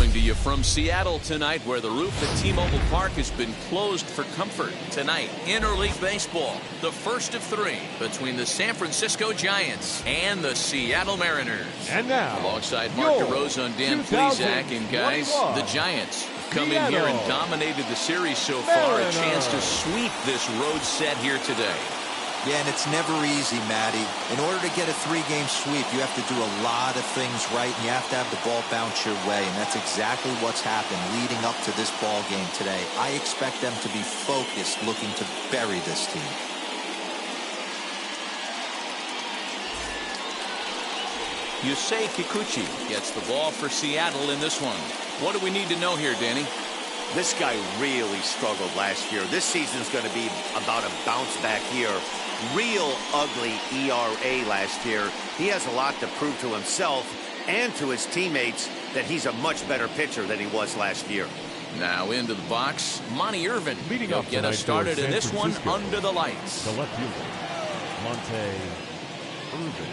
Coming to you from Seattle tonight, where the roof at T-Mobile Park has been closed for comfort. Tonight, interleague baseball, the first of three between the San Francisco Giants and the Seattle Mariners. And now, alongside Mark DeRosa and Dan Plesac, and guys, the Giants come in here and dominated the series so far. A chance to sweep this road set here today. Yeah, and it's never easy, Matty. In order to get a three-game sweep, you have to do a lot of things right, and you have to have the ball bounce your way, and that's exactly what's happened leading up to this ball game today. I expect them to be focused, looking to bury this team. Yusei Kikuchi gets the ball for Seattle in this one. What do we need to know here, Danny? This guy really struggled last year. This season's going to be about a bounce back year. Real ugly ERA last year. He has a lot to prove to himself and to his teammates that he's a much better pitcher than he was last year. Now into the box, Monty Irvin. He'll get us started in this one under the lights. The left fielder, Monte Irvin.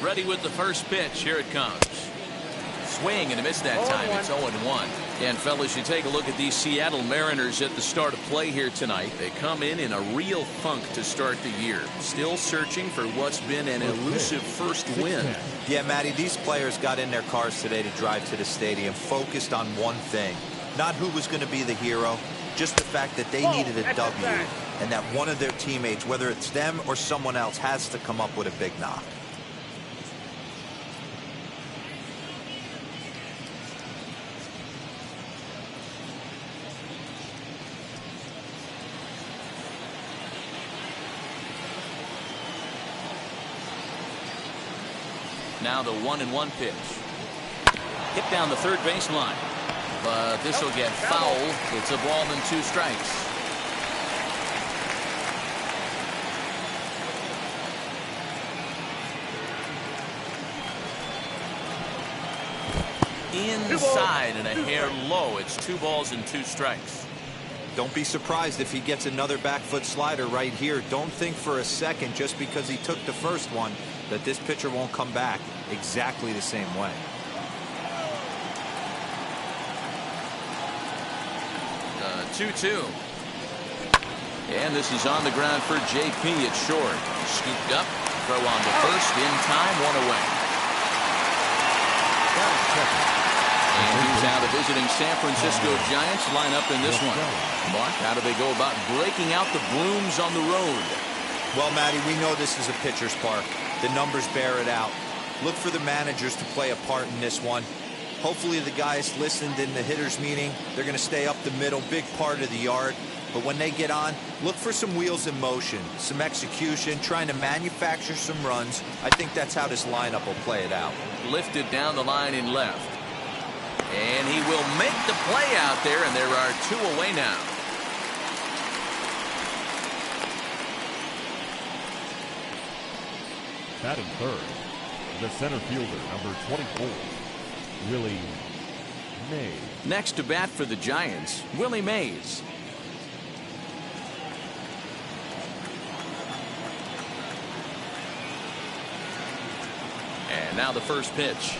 Ready with the first pitch. Here it comes. Swing and a miss that time. It's 0-1. And fellas, you take a look at these Seattle Mariners at the start of play here tonight. They come in a real funk to start the year. Still searching for what's been an elusive first win. Yeah, Matty, these players got in their cars today to drive to the stadium, focused on one thing. Not who was going to be the hero, just the fact that they needed a W, and that one of their teammates, whether it's them or someone else, has to come up with a big knock. Now the 1-1 pitch. Hit down the third baseline. But this will get foul. It's a ball and 2 strikes. Inside and a hair low. It's 2 balls and 2 strikes. Don't be surprised if he gets another back foot slider right here. Don't think for a second, just because he took the first one, that this pitcher won't come back exactly the same way. The 2-2. And this is on the ground for JP at short. Scooped up. Throw on to first. In time. 1 away. And here's how the visiting San Francisco Giants line up in this one. Mark, how do they go about breaking out the brooms on the road? Well, Matty, we know this is a pitcher's park. The numbers bear it out. Look for the managers to play a part in this one. Hopefully the guys listened in the hitters meeting. They're going to stay up the middle, big part of the yard. But when they get on, look for some wheels in motion, some execution, trying to manufacture some runs. I think that's how this lineup will play it out. Lifted down the line in left. And he will make the play out there, and there are 2 away now. Batting third, the center fielder, number 24, Willie Mays. Next to bat for the Giants, Willie Mays. And now the first pitch.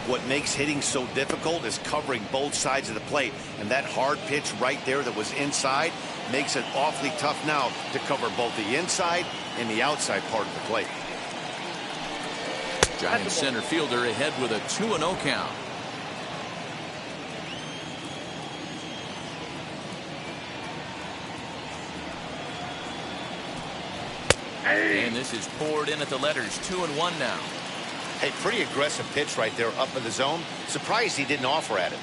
What makes hitting so difficult is covering both sides of the plate, and that hard pitch right there that was inside makes it awfully tough now to cover both the inside and the outside part of the plate. Giants center fielder ahead with a 2-0 count. And this is poured in at the letters. 2-1 now. Hey, pretty aggressive pitch right there up in the zone. Surprised he didn't offer at it.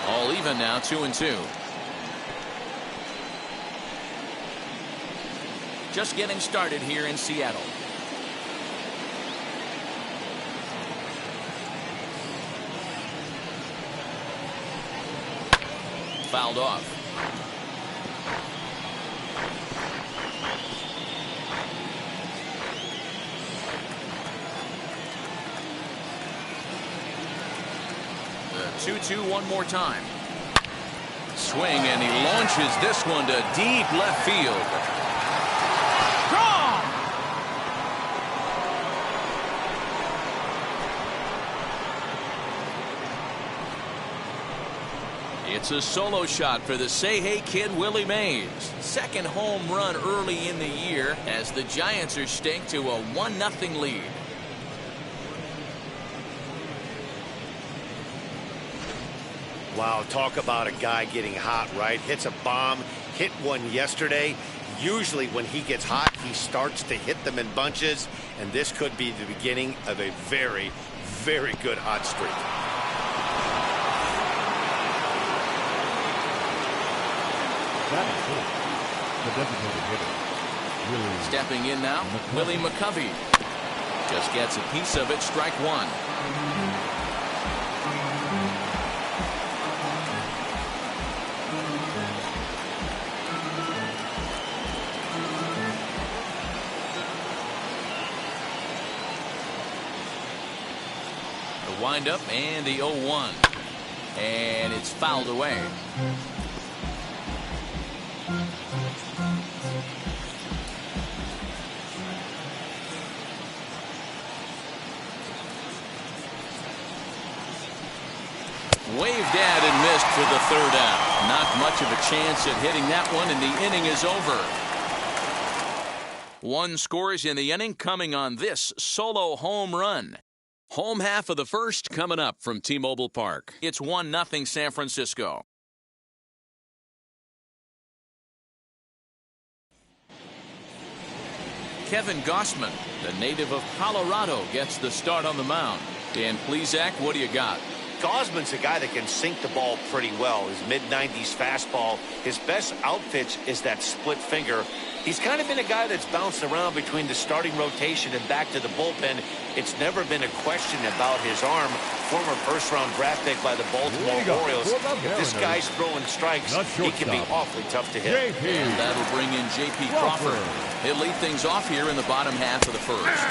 All even now, 2-2. Just getting started here in Seattle. Fouled off. The 2-2 one more time. Swing, and he launches this one to deep left field. It's a solo shot for the Say-Hey kid Willie Mays. Second home run early in the year as the Giants are staked to a 1-0 lead. Wow, talk about a guy getting hot, right? Hits a bomb, hit one yesterday. Usually when he gets hot, he starts to hit them in bunches, and this could be the beginning of a very, very good hot streak. That is good. The designated hitter. Willie. Stepping in now, Willie McCovey. Just gets a piece of it, strike one. The windup and the 0-1. And it's fouled away. Waved at and missed for the third out. Not much of a chance at hitting that one, and the inning is over. One scores in the inning coming on this solo home run. Home half of the first coming up from T-Mobile Park. It's 1-0 San Francisco. Kevin Gossman, the native of Colorado, gets the start on the mound. Dan Plesac, what do you got? Gosman's a guy that can sink the ball pretty well. His mid-90s fastball. His best outpitch is that split finger. He's kind of been a guy that's bounced around between the starting rotation and back to the bullpen. It's never been a question about his arm. Former first-round draft pick by the Baltimore Orioles. If this guy's throwing strikes, he can be awfully tough to hit. And that'll bring in J.P. Crawford. He'll lead things off here in the bottom half of the first,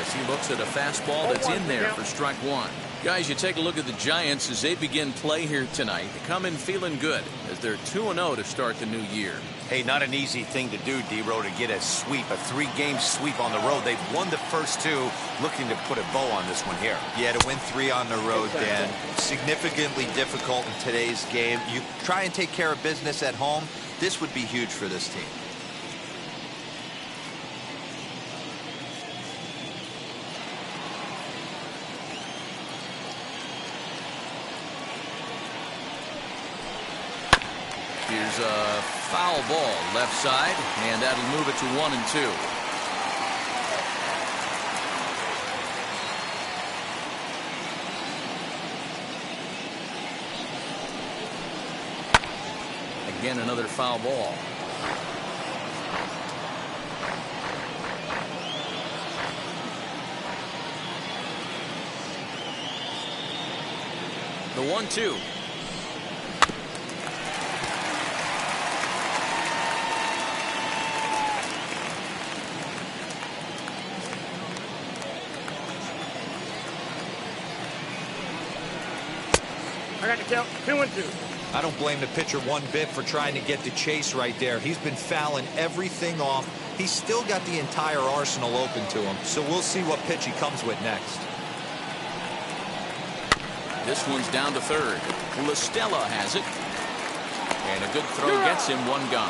as he looks at a fastball that's in there for strike one. Guys, you take a look at the Giants as they begin play here tonight. They come in feeling good as they're 2-0 to start the new year. Hey, not an easy thing to do, D-Row, to get a sweep, a three-game sweep on the road. They've won the first two, looking to put a bow on this one here. Yeah, to win 3 on the road, Dan, significantly difficult in today's game. You try and take care of business at home, this would be huge for this team. Here's a foul ball left side, and that'll move it to 1-2. Again, another foul ball. The 1-2. I got to count 2-2. I don't blame the pitcher one bit for trying to get the chase right there. He's been fouling everything off. He's still got the entire arsenal open to him, so we'll see what pitch he comes with next. This one's down to third. LaStella has it. And a good throw gets him one gone.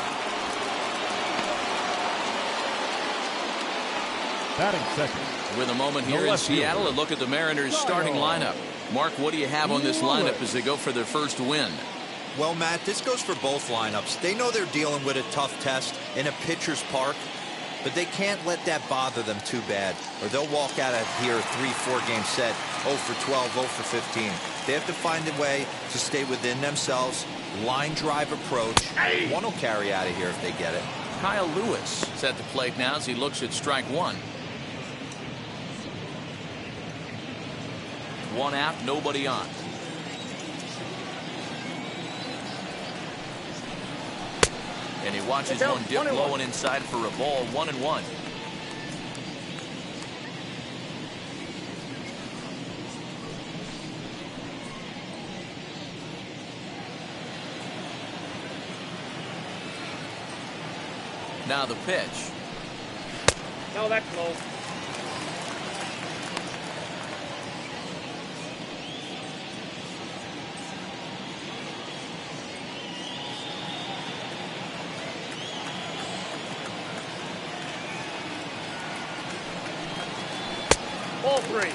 Batting second. With a moment here in Seattle, a look at the Mariners' starting lineup. Mark, what do you have on this lineup as they go for their first win? Well, Matt, this goes for both lineups. They know they're dealing with a tough test in a pitcher's park, but they can't let that bother them too bad, or they'll walk out of here a 3-4 game set, 0 for 12, 0 for 15. They have to find a way to stay within themselves, line drive approach. One will carry out of here if they get it. Kyle Lewis is at the plate now as he looks at strike one. One out, nobody on. And he watches one dip low and inside for a ball, 1-1. Now the pitch. No, that's low. 3.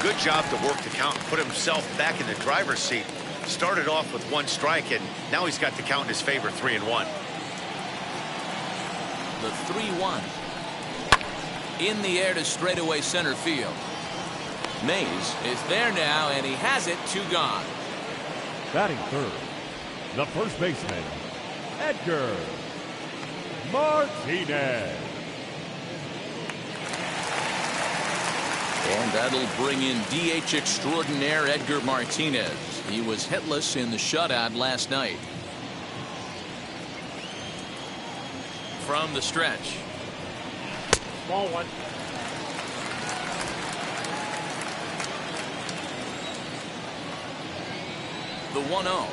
Good job to work the count and put himself back in the driver's seat. Started off with 1 strike, and now he's got the count in his favor, 3-1. The 3-1. In the air to straightaway center field. Mays is there now, and he has it. 2 gone. Batting third, the first baseman, Edgar Martinez. And that'll bring in DH extraordinaire Edgar Martinez. He was hitless in the shutout last night. From the stretch. Ball 1. The 1-0.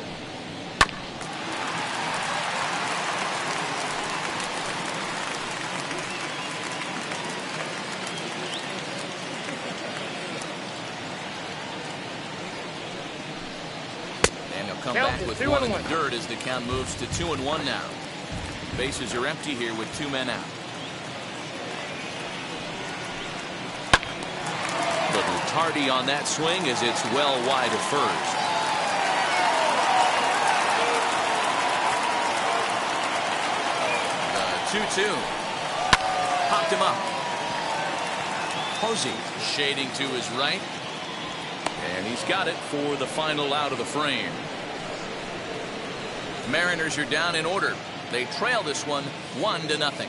And he'll come back with 1 in the dirt as the count moves to 2-1 now. Bases are empty here with 2 men out. Little tardy on that swing as it's well wide of first. The 2-2. Popped him up. Posey shading to his right. And he's got it for the final out of the frame. Mariners are down in order. They trail this one 1-0.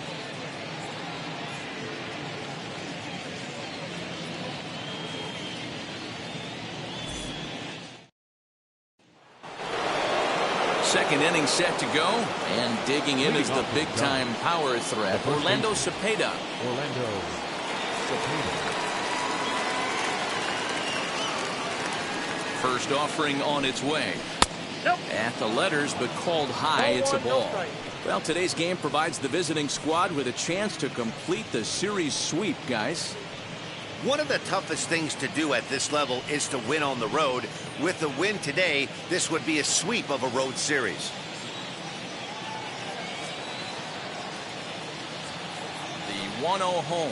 Second inning set to go, and digging in is the big-time power threat, Orlando Cepeda. First offering on its way. At the letters, but called high. It's a ball. Well, today's game provides the visiting squad with a chance to complete the series sweep, guys. One of the toughest things to do at this level is to win on the road. With the win today, this would be a sweep of a road series. The 1-0 home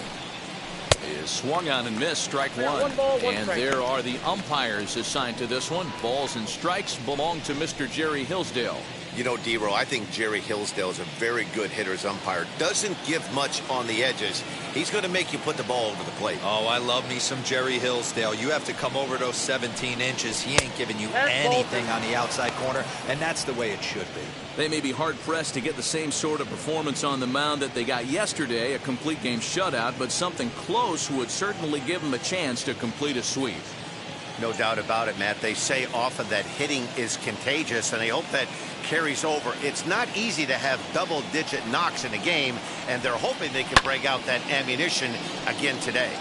is swung on and missed, strike 1. 1 ball, 1 and strike. there are the umpires assigned to this one. Balls and strikes belong to Mr. Jerry Hillsdale. You know, D-Row, I think Jerry Hillsdale is a very good hitter's umpire. Doesn't give much on the edges. He's going to make you put the ball over the plate. Oh, I love me some Jerry Hillsdale. You have to come over those 17 inches. He ain't giving you anything on the outside corner, and that's the way it should be. They may be hard-pressed to get the same sort of performance on the mound that they got yesterday, a complete game shutout, but something close would certainly give them a chance to complete a sweep. No doubt about it, Matt. They say often that hitting is contagious, and they hope that carries over. It's not easy to have double-digit knocks in a game, and they're hoping they can break out that ammunition again today.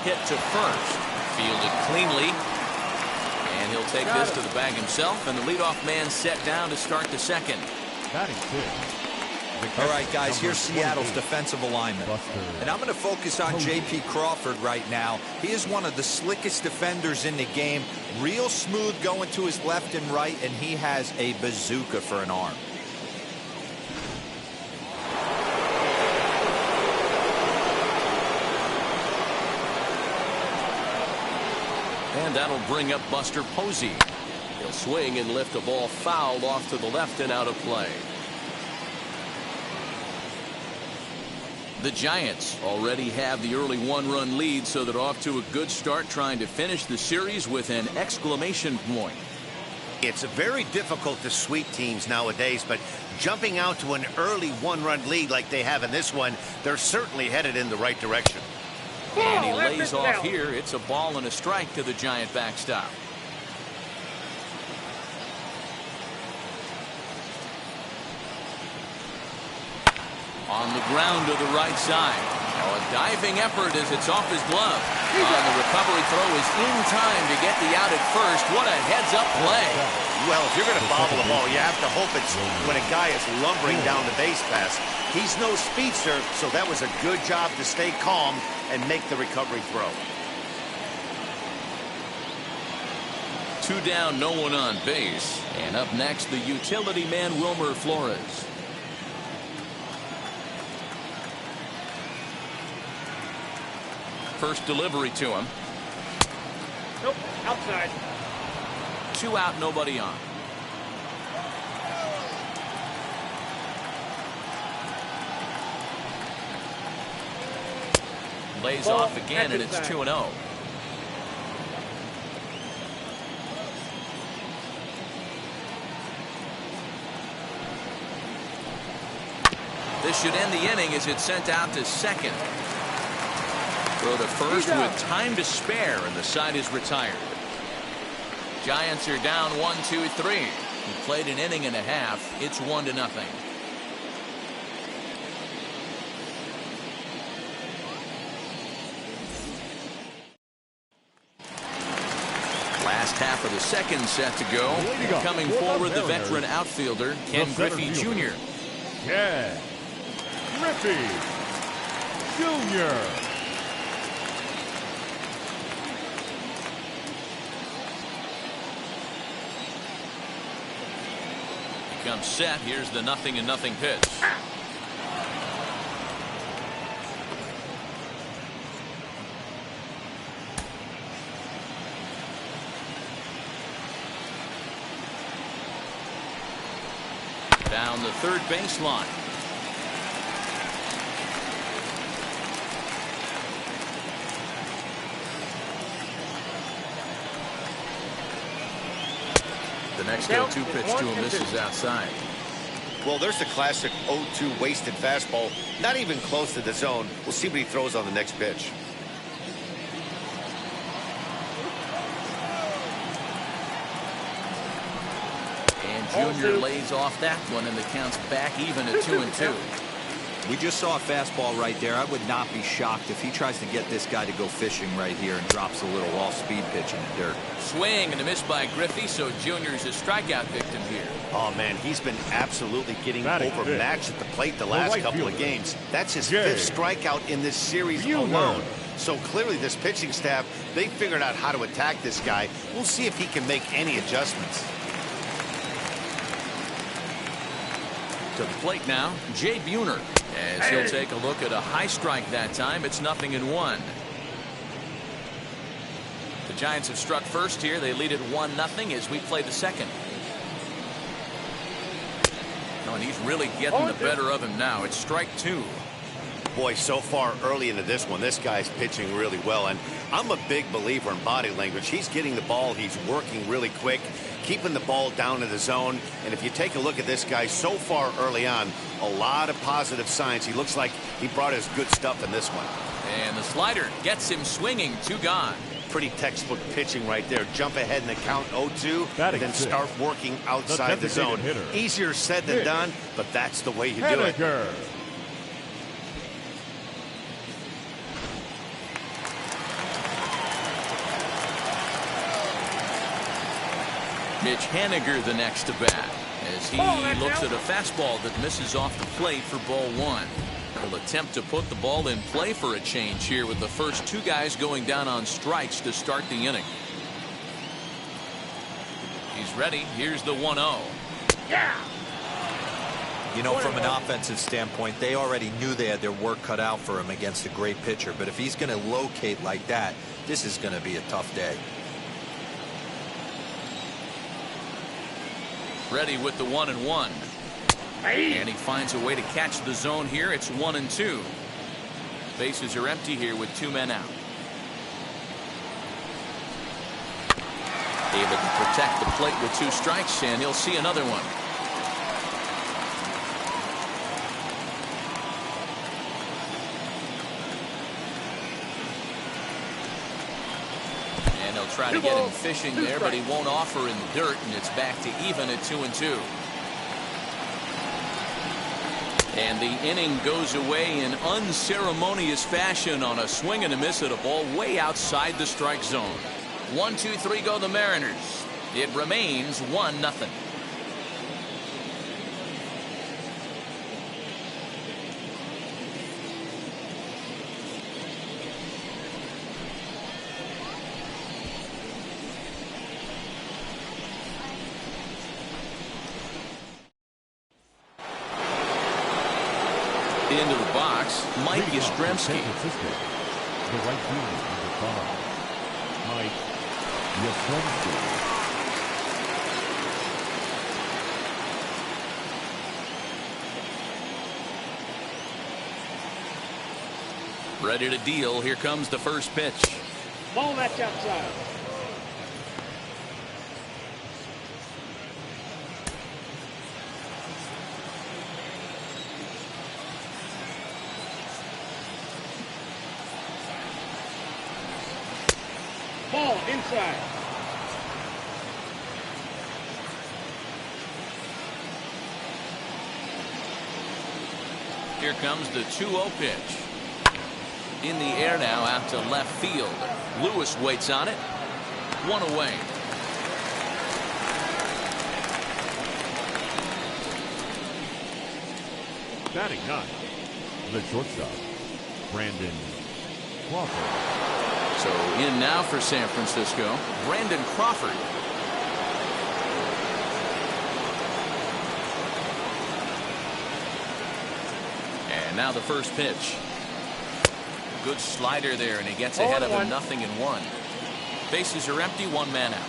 Hit to first. Fielded cleanly. And he'll take this to the bag himself, and the leadoff man set down to start the second. Batting fifth. All right, guys, here's Seattle's defensive alignment. And I'm going to focus on J.P. Crawford right now. He is one of the slickest defenders in the game. Real smooth going to his left and right, and he has a bazooka for an arm. And that'll bring up Buster Posey. He'll swing and lift a ball foul off to the left and out of play. The Giants already have the early 1-run lead, so they're off to a good start trying to finish the series with an exclamation point. It's very difficult to sweep teams nowadays, but jumping out to an early 1-run lead like they have in this one, they're certainly headed in the right direction. And he lays off here. It's a ball and a strike to the Giant backstop. On the ground to the right side. Now a diving effort as it's off his glove. The recovery throw is in time to get the out at first. What a heads-up play. Well, if you're going to bobble the ball, you have to hope it's when a guy is lumbering down the base pass. He's no speedster, so that was a good job to stay calm and make the recovery throw. 2 down, no one on base. And up next, the utility man, Wilmer Flores. First delivery to him. Nope, outside. 2 out, nobody on. Lays Ball, off again, and it's 2-0. This should end the inning as it's sent out to second. Throw to first with time to spare, and the side is retired. Giants are down 1-2-3. He played an inning and a half. It's 1-0. Last half of the second set to go. Coming forward, the veteran outfielder, Ken Griffey Jr. Ken Griffey Jr. Comes set. Here's the 0-0 pitch. Down the third baseline. The next 0-2 pitch to him misses outside. Well, there's the classic 0-2 wasted fastball. Not even close to the zone. We'll see what he throws on the next pitch. And Junior lays off that one, and the count's back even at 2-2. We just saw a fastball right there. I would not be shocked if he tries to get this guy to go fishing right here and drops a little off-speed pitch in the dirt. Swing and a miss by Griffey, so Junior's a strikeout victim here. Oh, man, he's been absolutely getting overmatched at the plate the last couple of games. That's his 5th strikeout in this series alone. So clearly this pitching staff, they figured out how to attack this guy. We'll see if he can make any adjustments. To the plate now, Jay Buhner, as he'll take a look at a high strike that time. It's 0-1. The Giants have struck first here. They lead at 1-0 as we play the second. Oh, and he's really getting the better of him now. It's strike 2. Boy, so far early into this one, this guy's pitching really well. And I'm a big believer in body language. He's getting the ball. He's working really quick, keeping the ball down to the zone. And if you take a look at this guy so far early on, a lot of positive signs. He looks like he brought his good stuff in this one. And the slider gets him swinging. 2 gone. Pretty textbook pitching right there. Jump ahead in the count 0-2, and then start working outside the zone. Easier said than done, but that's the way you do it. Mitch Haniger the next to bat as he looks at a fastball that misses off the plate for ball 1. Will attempt to put the ball in play for a change here with the first 2 guys going down on strikes to start the inning. He's ready. Here's the 1-0. Yeah. You know, from an offensive standpoint, they already knew they had their work cut out for him against a great pitcher. But if he's going to locate like that, this is going to be a tough day. Ready with the 1-1. And he finds a way to catch the zone here. It's 1-2. Bases are empty here with 2 men out. Able to protect the plate with 2 strikes, and he'll see another one. And he'll try to get him fishing there, but he won't offer in the dirt, and it's back to even at 2-2. And the inning goes away in unceremonious fashion on a swing and a miss at a ball way outside the strike zone. 1-2-3 go the Mariners. It remains 1-0. Into the box, Mike Yastrzemski. The right fielder, number 5, Mike Yastrzemski. Ready to deal. Here comes the first pitch. Ball, that's outside. Ball inside. Here comes the 2-0 pitch. In the air now out to left field. Lewis waits on it. 1 away. Batting 9, the shortstop, Brandon Crawford. So in now for San Francisco, Brandon Crawford. And now the first pitch. Good slider there, and he gets ahead of him 0-1. Bases are empty, 1 man out.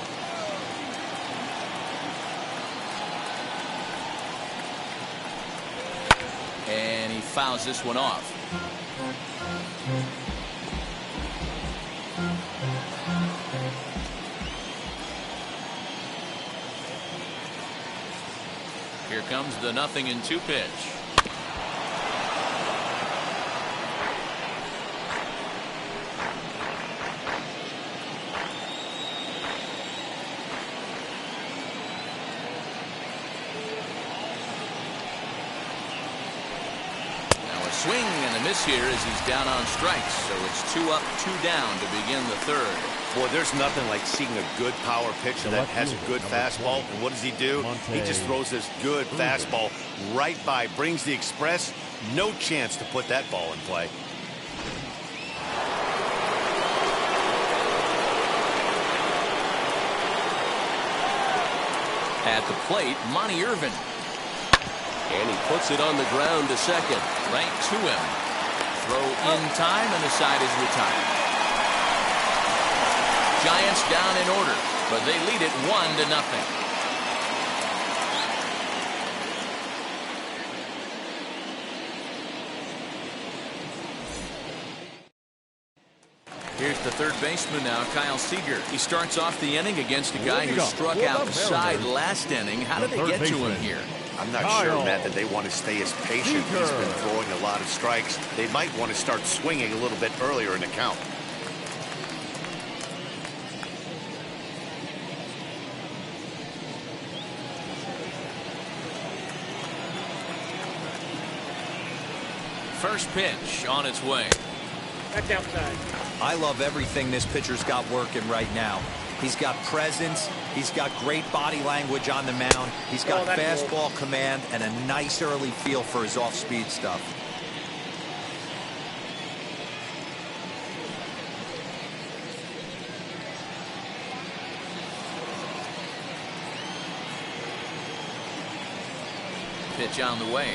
And he fouls this one off. Here comes the 0-2 pitch. Swing and a miss here as he's down on strikes. So it's 2 up, 2 down to begin the third. Boy, there's nothing like seeing a good power pitcher that has a good fastball. And what does he do? He just throws this good fastball right by, brings the express. No chance to put that ball in play. At the plate, Monty Irvin. And he puts it on the ground to second. Right to him. Throw in time, and the side is retired. Giants down in order, but they lead it 1-0. Here's the third baseman now, Kyle Seager. He starts off the inning against a guy who struck out the side last inning. How did they get to him here? I'm not sure, Matt, that they want to stay as patient. He's been throwing a lot of strikes. They might want to start swinging a little bit earlier in the count. First pitch on its way. That's outside. I love everything this pitcher's got working right now. He's got presence. He's got great body language on the mound. He's got fastball command and a nice early feel for his off-speed stuff. Pitch on the way.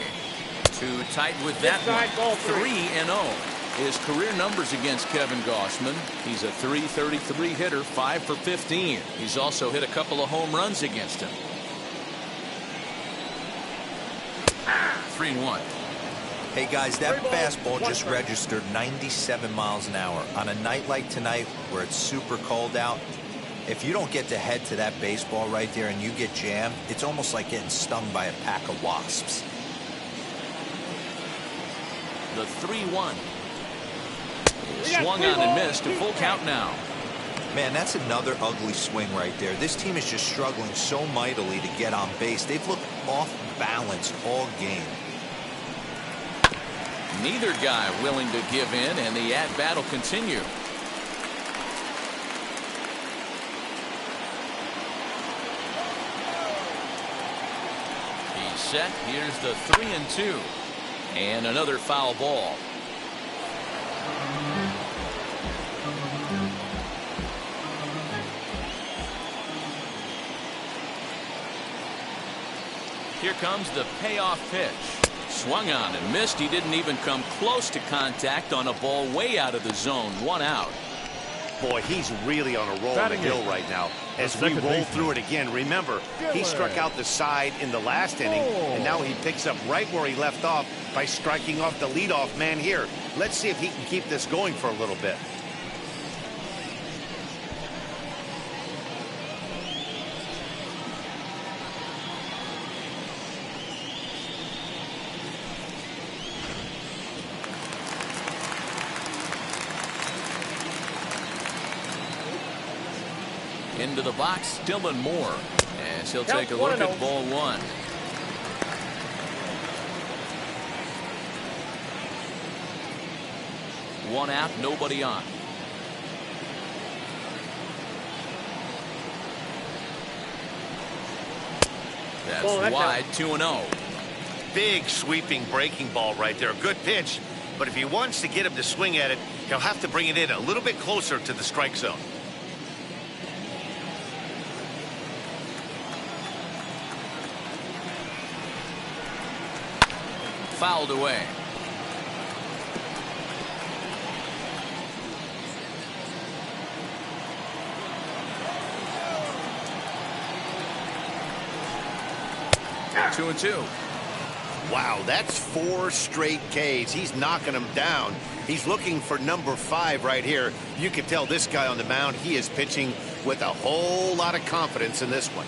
Too tight with that one. 3-0. His career numbers against Kevin Gausman. He's a .333 hitter, 5 for 15. He's also hit a couple of home runs against him. 3-1. Hey guys, that fastball just registered 97 miles an hour. On a night like tonight where it's super cold out, if you don't get to head to that baseball right there and you get jammed, it's almost like getting stung by a pack of wasps. The 3-1. Swung on and missed. A full count now. Man, that's another ugly swing right there. This team is just struggling so mightily to get on base. They've looked off balance all game. Neither guy willing to give in, and the at-bat will continue. He's set. Here's the 3-2. And another foul ball. Here comes the payoff pitch. Swung on and missed. He didn't even come close to contact on a ball way out of the zone. 1 out. Boy, he's really on a roll in the hill right now. As we roll through it again, remember, he struck out the side in the last inning, and now he picks up right where he left off by striking off the leadoff man here. Let's see if he can keep this going for a little bit. Into the box, Dylan Moore, as he'll take a look at ball 1. One out, nobody on. That's wide, 2-0. Big sweeping breaking ball right there. Good pitch, but if he wants to get him to swing at it, he'll have to bring it in a little bit closer to the strike zone. Fouled away. Two and two. Wow, that's 4 straight Ks. He's knocking them down. He's looking for number 5 right here. You can tell this guy on the mound, he is pitching with a whole lot of confidence in this one.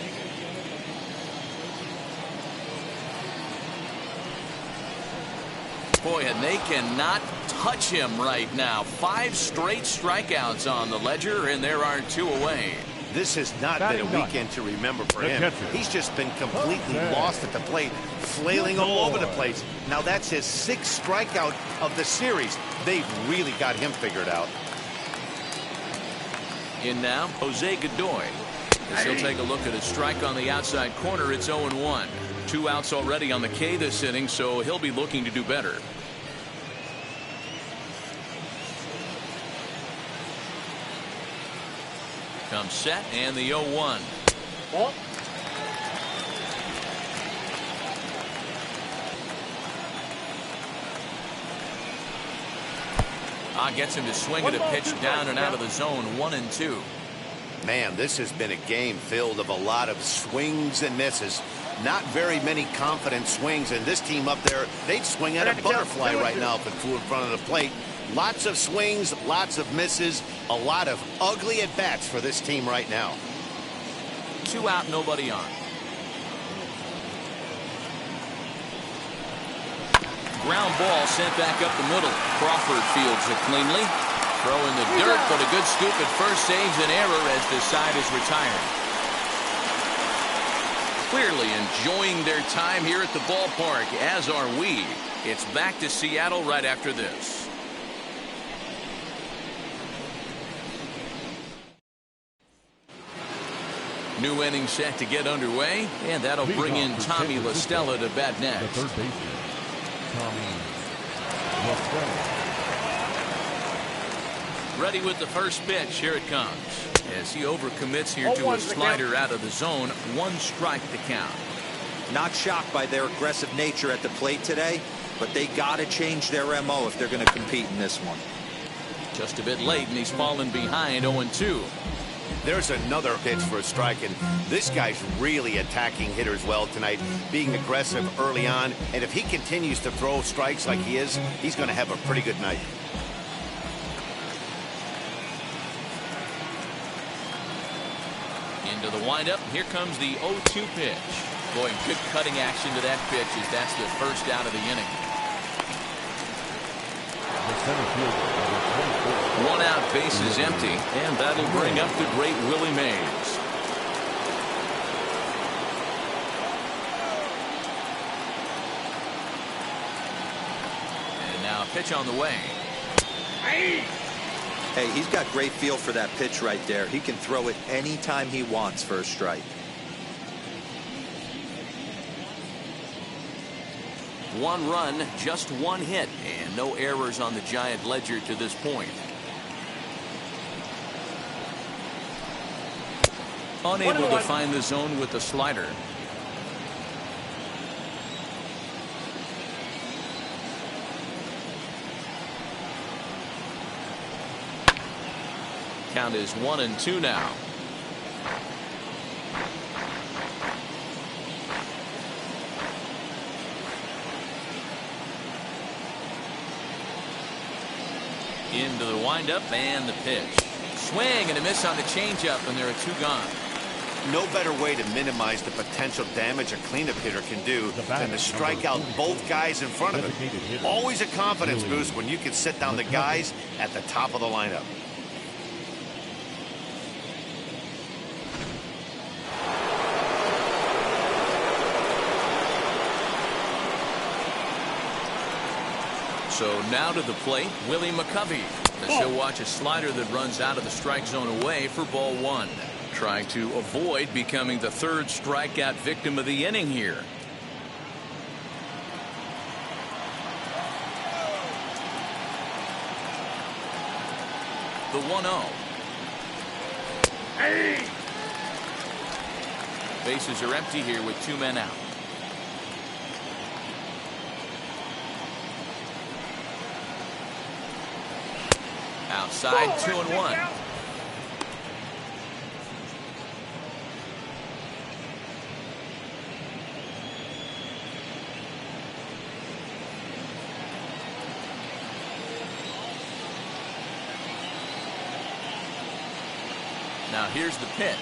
Boy, and they cannot touch him right now. 5 straight strikeouts on the ledger, and there are 2 away. This has not been a weekend to remember for him. He's just been completely lost at the plate, flailing all over the place. Now that's his 6th strikeout of the series. They've really got him figured out. In now, Jose Godoy. As he'll take a look at a strike on the outside corner, it's 0-1. 2 outs already on the K this inning, so he'll be looking to do better. Comes set and the 0-1. Ball. Gets him to swing at a pitch down and out of the zone. 1-2. Man, this has been a game filled of a lot of swings and misses. Not very many confident swings, and this team up there, they'd swing at a butterfly right now if it flew in front of the plate. Lots of swings, lots of misses, a lot of ugly at-bats for this team right now. 2 out, nobody on. Ground ball sent back up the middle. Crawford fields it cleanly. Throw in the dirt, but a good scoop at first saves an error as the side is retired. Clearly enjoying their time here at the ballpark, as are we. It's back to Seattle right after this. New inning set to get underway, and that'll bring in Tommy La Stella to bat next. The third baseman, Tommy La Stella. Ready with the first pitch. Here it comes. As he overcommits here to a slider out of the zone. 1 strike to count. Not shocked by their aggressive nature at the plate today, but they got to change their MO if they're going to compete in this one. Just a bit late, and he's fallen behind 0-2. There's another pitch for a strike, and this guy's really attacking hitters well tonight, being aggressive early on, and if he continues to throw strikes like he is, he's going to have a pretty good night. Into the windup. Here comes the 0-2 pitch. Boy, good cutting action to that pitch as that's the first out of the inning. The center fielder, 1 out, base is empty, and that'll bring up the great Willie Mays. And now a pitch on the way. Hey, he's got great feel for that pitch right there. He can throw it anytime he wants for a strike. 1 run, just 1 hit, and no errors on the Giant ledger to this point. Unable to find the zone with the slider. Count is 1-2 now. Into the windup and the pitch. Swing and a miss on the changeup, and there are 2 gone. No better way to minimize the potential damage a cleanup hitter can do than to strike out both guys in front of him. Always a confidence boost when you can sit down the guys at the top of the lineup. So now to the plate, Willie McCovey, as he'll watch a slider that runs out of the strike zone away for ball 1. Trying to avoid becoming the 3rd strikeout victim of the inning here. The 1-0. Hey! Bases are empty here with 2 men out. Outside, 2-1. Now here's the pitch.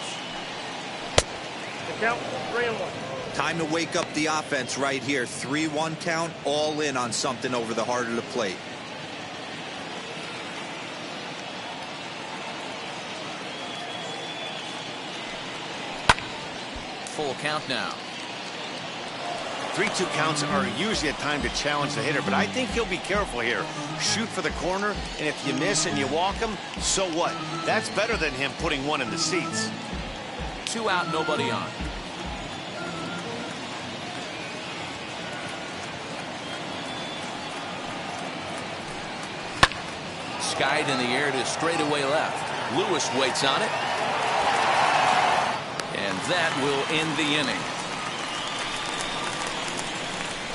The count, 3-1. Time to wake up the offense right here. 3-1 count, all in on something over the heart of the plate. Full count now. 3-2 counts are usually a time to challenge the hitter, but I think he'll be careful here. Shoot for the corner, and if you miss and you walk him, so what? That's better than him putting one in the seats. 2 out, nobody on. Skied in the air to straightaway left. Lewis waits on it. And that will end the inning.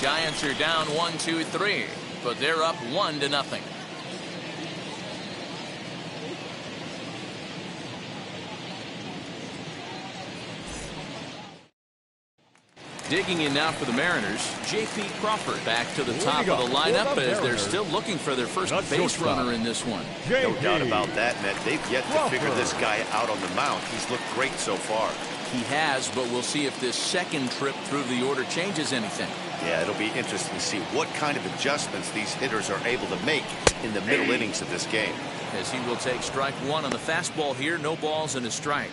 Giants are down 1-2-3, but they're up 1-0. Digging in now for the Mariners, J.P. Crawford back to the top of the lineup as they're still looking for their first base runner in this one. No doubt about that, Matt. They've yet to figure this guy out on the mound. He's looked great so far. He has, but we'll see if this second trip through the order changes anything. Yeah, it'll be interesting to see what kind of adjustments these hitters are able to make in the middle innings of this game. As he will take strike 1 on the fastball here, no balls and a strike.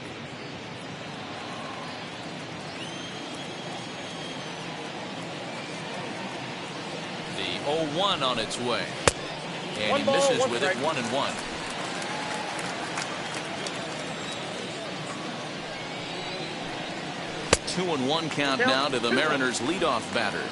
The 0-1 on its way. And he misses with it, 1-1. Two and 1 count now to the Mariners leadoff batter.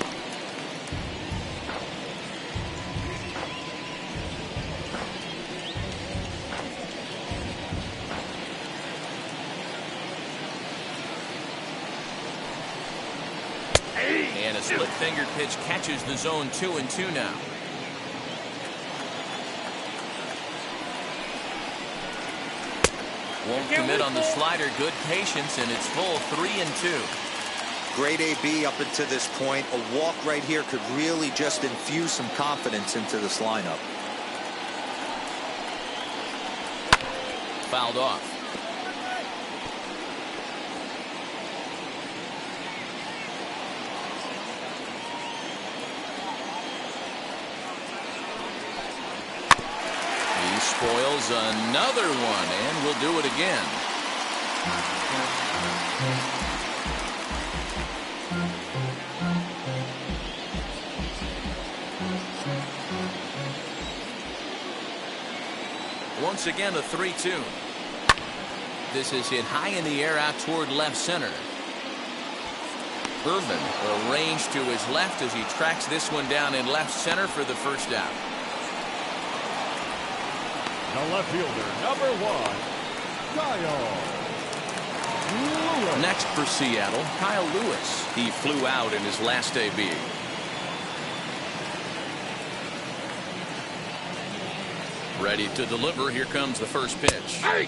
And a split-fingered pitch catches the zone. 2-2 now. Won't commit on the slider. Good patience, and it's full. 3-2. Great AB up until this point. A walk right here could really just infuse some confidence into this lineup. Fouled off. He spoils another one, and will do it again. Once again, a 3-2. This is hit high in the air out toward left center. Irvin arranged to his left as he tracks this one down in left center for the first out. The left fielder, number 1, Kyle Lewis. Next for Seattle, Kyle Lewis. He flew out in his last AB. Ready to deliver. Here comes the first pitch. Hey!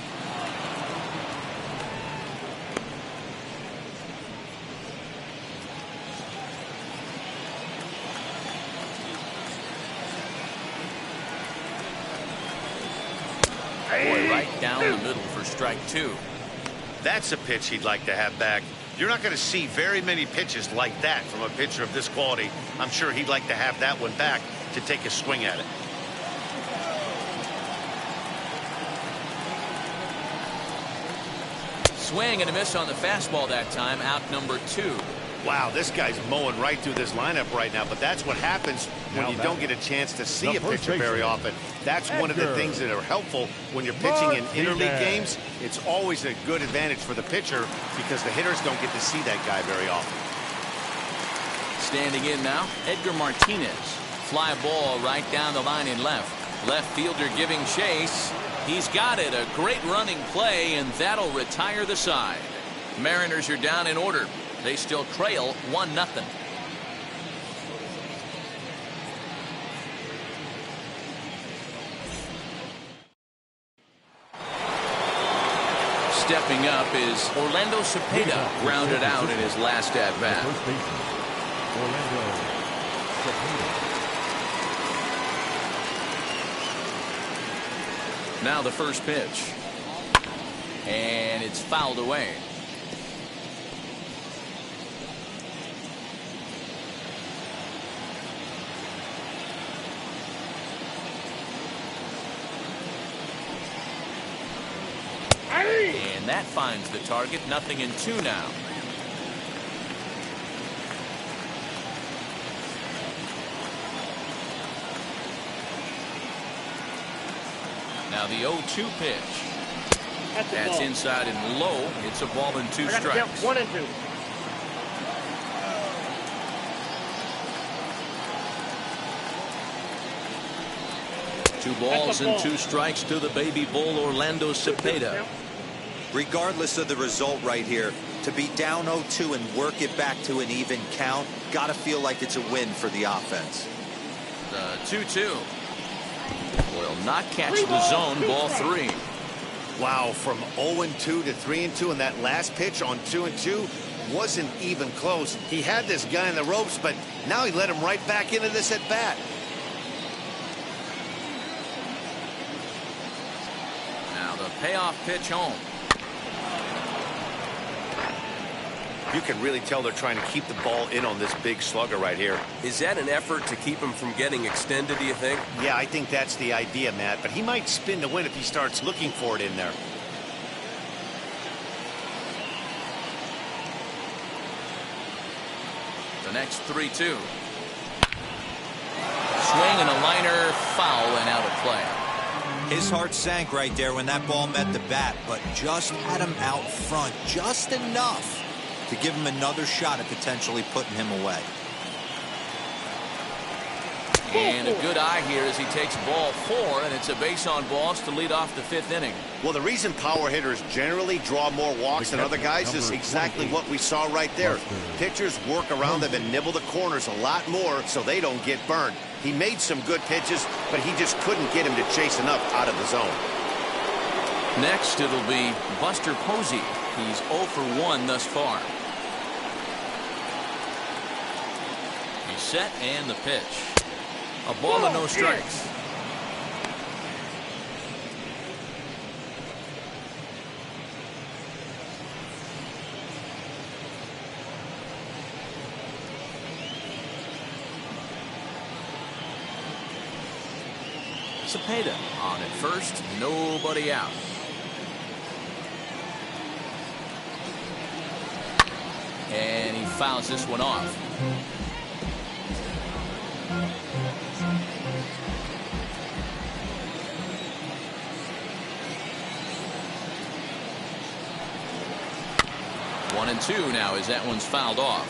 right down the middle for strike 2. That's a pitch he'd like to have back. You're not going to see very many pitches like that from a pitcher of this quality. I'm sure he'd like to have that one back to take a swing at it. Swing and a miss on the fastball that time. Out number 2. Wow, this guy's mowing right through this lineup right now, but that's what happens when you don't get a chance to see a pitcher very often. That's one of the things that are helpful when you're pitching in interleague games. It's always a good advantage for the pitcher because the hitters don't get to see that guy very often. Standing in now, Edgar Martinez. Fly ball right down the line in left. Left fielder giving chase. He's got it. A great running play, and that'll retire the side. Mariners are down in order. They still trail 1-0. Stepping up is Orlando Cepeda, grounded out in his last at-bat. Orlando Cepeda. Now the first pitch. And it's fouled away. And that finds the target. 0-2 now. Now the 0-2 pitch. That's inside and low. It's a ball and 2 strikes. 1 and 2. Two balls and 2 strikes to the baby bull Orlando Cepeda. Regardless of the result right here, to be down 0-2 and work it back to an even count, gotta feel like it's a win for the offense. The 2-2 will not catch the zone. Ball 3. Wow, from 0-2 to 3-2, and that last pitch on 2-2 wasn't even close. He had this guy in the ropes, but now he let him right back into this at bat. Now the payoff pitch home. You can really tell they're trying to keep the ball in on this big slugger right here. Is that an effort to keep him from getting extended, do you think? Yeah, I think that's the idea, Matt, but he might spin to win if he starts looking for it in there. The next 3-2. Swing and a liner, foul and out of play. His heart sank right there when that ball met the bat, but just had him out front just enough to give him another shot at potentially putting him away. And a good eye here as he takes ball 4, and it's a base on balls to lead off the 5th inning. Well, the reason power hitters generally draw more walks than other guys is exactly what we saw right there. Pitchers work around them and nibble the corners a lot more so they don't get burned. He made some good pitches, but he just couldn't get him to chase enough out of the zone. Next, it'll be Buster Posey. He's 0 for 1 thus far. He's set and the pitch. A ball and no strikes. Cepeda on at first, nobody out. And he fouls this one off. One and 2 now as that one's fouled off.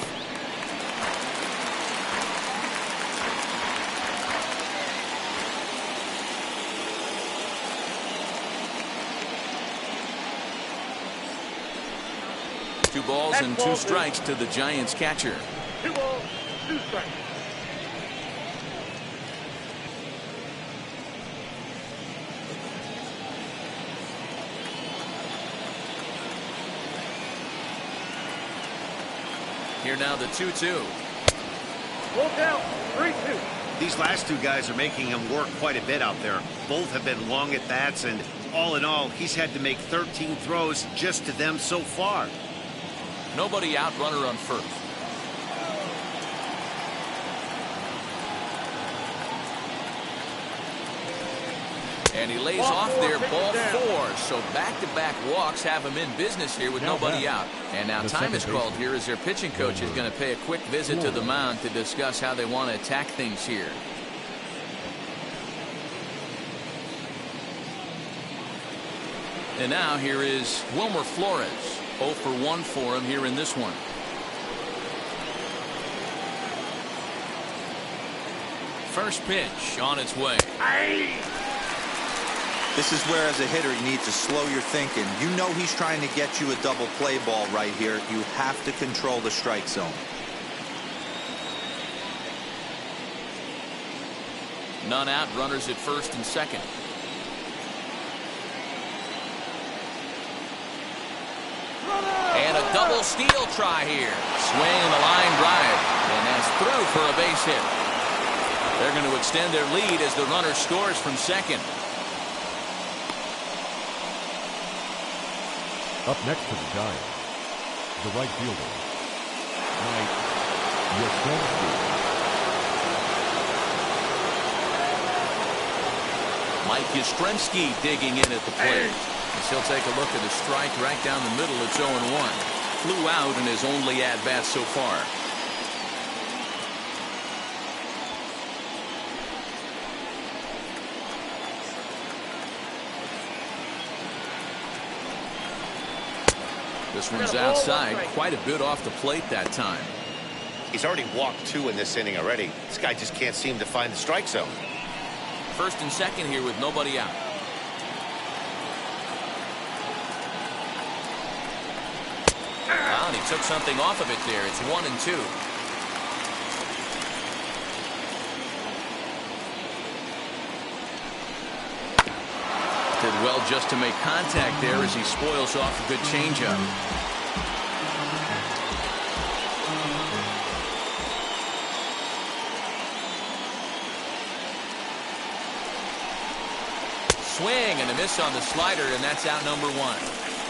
Two balls and 2 strikes to the Giants catcher. 2 balls, 2 strikes. Here now the 2-2. Full count, 3-2. These last 2 guys are making him work quite a bit out there. Both have been long at bats, and All in all, he's had to make 13 throws just to them so far. Nobody out, runner on first. And he lays off there, ball 4. So back-to-back walks have him in business here with nobody out. And now time is called here as their pitching coach is going to pay a quick visit to the mound to discuss how they want to attack things here. And now here is Wilmer Flores. 0 for 1 for him here in this one. First pitch on its way. This is where, as a hitter, you need to slow your thinking. You know he's trying to get you a double play ball right here. You have to control the strike zone. None out, runners at first and second. And a double steal try here. Swing and a line drive. And that's through for a base hit. They're going to extend their lead as the runner scores from second. Up next for the Giants, the right fielder, Mike Yastrzemski. Mike Yastrzemski digging in at the plate. As he'll take a look at a strike right down the middle. It's 0-1. Flew out in his only at-bat so far. This one's outside, quite a bit off the plate that time. He's already walked 2 in this inning already. This guy just can't seem to find the strike zone. First and second here with nobody out. Well, and he took something off of it there. It's 1-2. Did well just to make contact there as he spoils off a good changeup. Swing and a miss on the slider, and that's out number 1.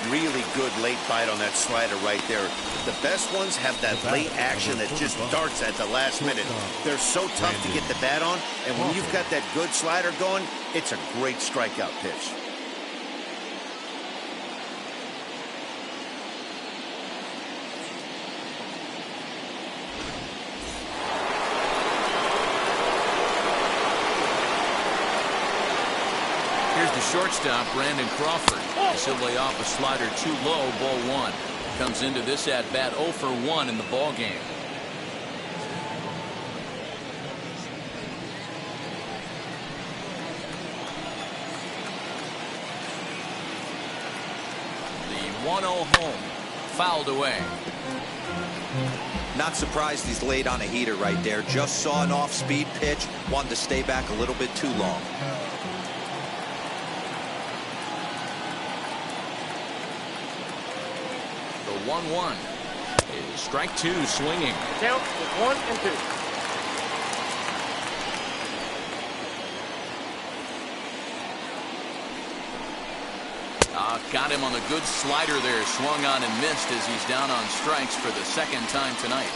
Really good late bite on that slider right there. The best ones have that late action that just darts at the last minute. They're so tough to get the bat on, and when you've got that good slider going, it's a great strikeout pitch. Here's the shortstop, Brandon Crawford. He'll lay off a slider too low, ball 1. Comes into this at bat 0 for 1 in the ball game. The 1-0 home, fouled away. Not surprised he's laid on a heater right there. Just saw an off-speed pitch, wanted to stay back a little bit too long. The 1-1 is strike 2, swinging. Count is 1-2. Got him on the good slider there. Swung on and missed as he's down on strikes for the second time tonight.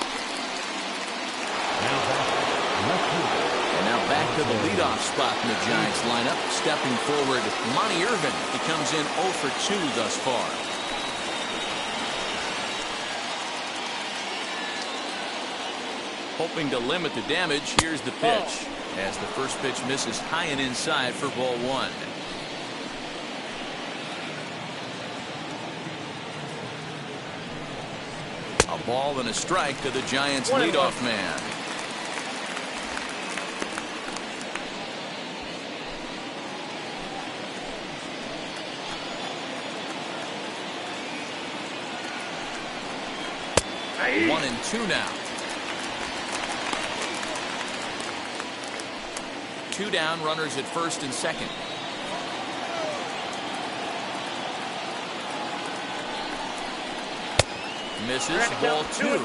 And now back to the leadoff spot in the Giants lineup. Stepping forward, Monty Irvin. He comes in 0 for 2 thus far. Hoping to limit the damage. Here's the pitch. As the first pitch misses high and inside for ball 1. A ball and a strike to the Giants leadoff man. Hey. 1-2 now. 2 down, runners at first and second. Misses, ball 2.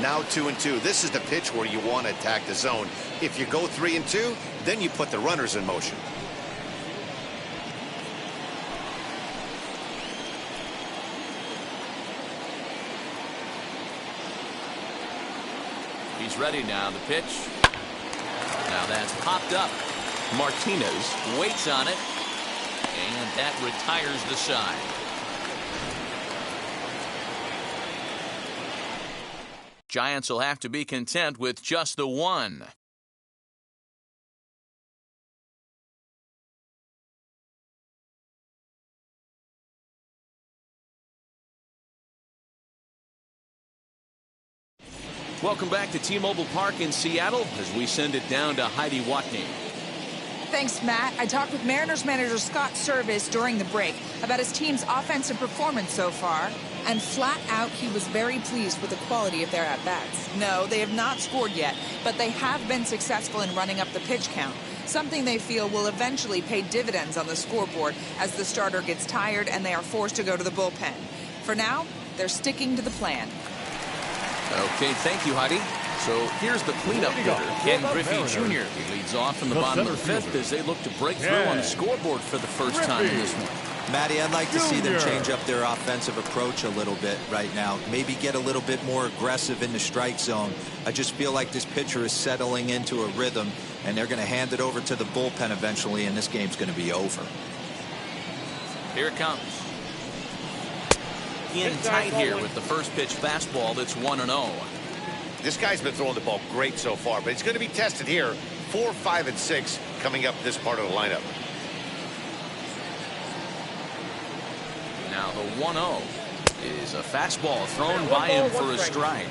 Now 2-2. This is the pitch where you want to attack the zone. If you go 3-2, then you put the runners in motion. He's ready now. The pitch. Now that's popped up. Martinez waits on it. And that retires the side. Giants will have to be content with just the one. Welcome back to T-Mobile Park in Seattle as we send it down to Heidi Watney. Thanks, Matt. I talked with Mariners manager Scott Service during the break about his team's offensive performance so far. And flat out, he was very pleased with the quality of their at-bats. No, they have not scored yet, but they have been successful in running up the pitch count, something they feel will eventually pay dividends on the scoreboard as the starter gets tired and they are forced to go to the bullpen. For now, they're sticking to the plan. Okay, thank you, Heidi. So here's the cleanup hitter, Ken Griffey Jr. He leads off in the bottom of the fifth as they look to break through on the scoreboard for the first time in this one. Matty, I'd like to see them change up their offensive approach a little bit right now. Maybe get a little bit more aggressive in the strike zone. I just feel like this pitcher is settling into a rhythm, and they're going to hand it over to the bullpen eventually, and this game's going to be over. Here it comes. In tight here with the first pitch fastball that's 1-0. This guy's been throwing the ball great so far, but he's going to be tested here. 4, 5, and 6 coming up this part of the lineup. Now the 1-0 is a fastball thrown by him for a strike.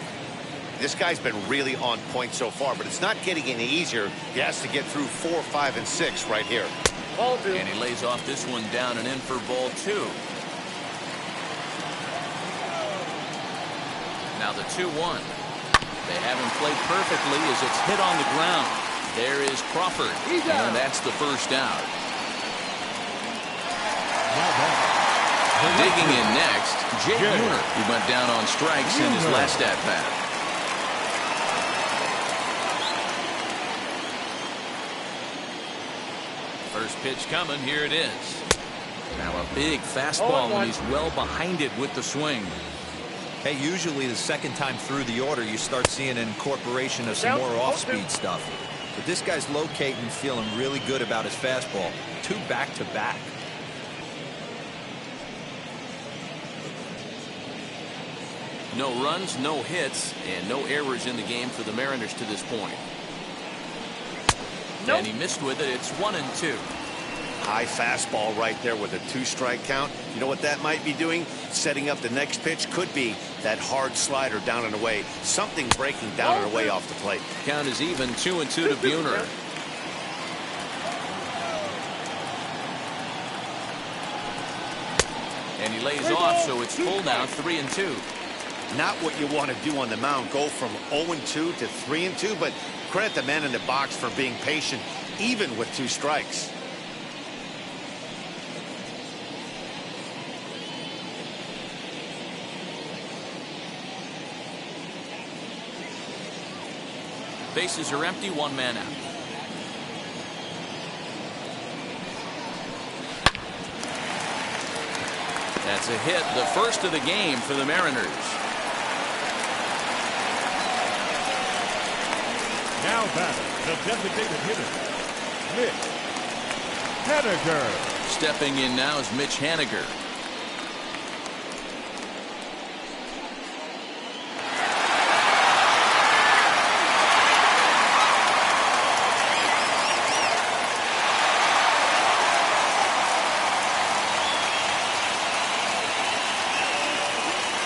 This guy's been really on point so far, but it's not getting any easier. He has to get through 4, 5, and 6 right here. Ball 2. And he lays off this one down and in for ball 2. Now the 2-1. They have him played perfectly as it's hit on the ground. There is Crawford, and that's the first out. Digging in next, Jay Buhner. He went down on strikes in his last at-bat. First pitch coming. Here it is. Now a big fastball when he's well behind it with the swing. Hey, usually the second time through the order, you start seeing an incorporation of some more off-speed stuff. But this guy's locating, feeling really good about his fastball. 2 back-to-back. No runs, no hits, and no errors in the game for the Mariners to this point. Nope. And he missed with it. It's 1-2. High fastball right there with a 2-strike count. You know what that might be doing? Setting up the next pitch. Could be that hard slider down and away. Something breaking down and away off the plate. Count is even, 2-2 to Buhner. And he lays off, so it's full now, 3-2. Not what you want to do on the mound. Go from 0-2 to 3-2, but credit the man in the box for being patient, even with 2 strikes. Bases are empty, 1 man out. That's a hit, the first of the game for the Mariners. Now batting, the designated hitter, Mitch Haniger. Stepping in now is Mitch Haniger.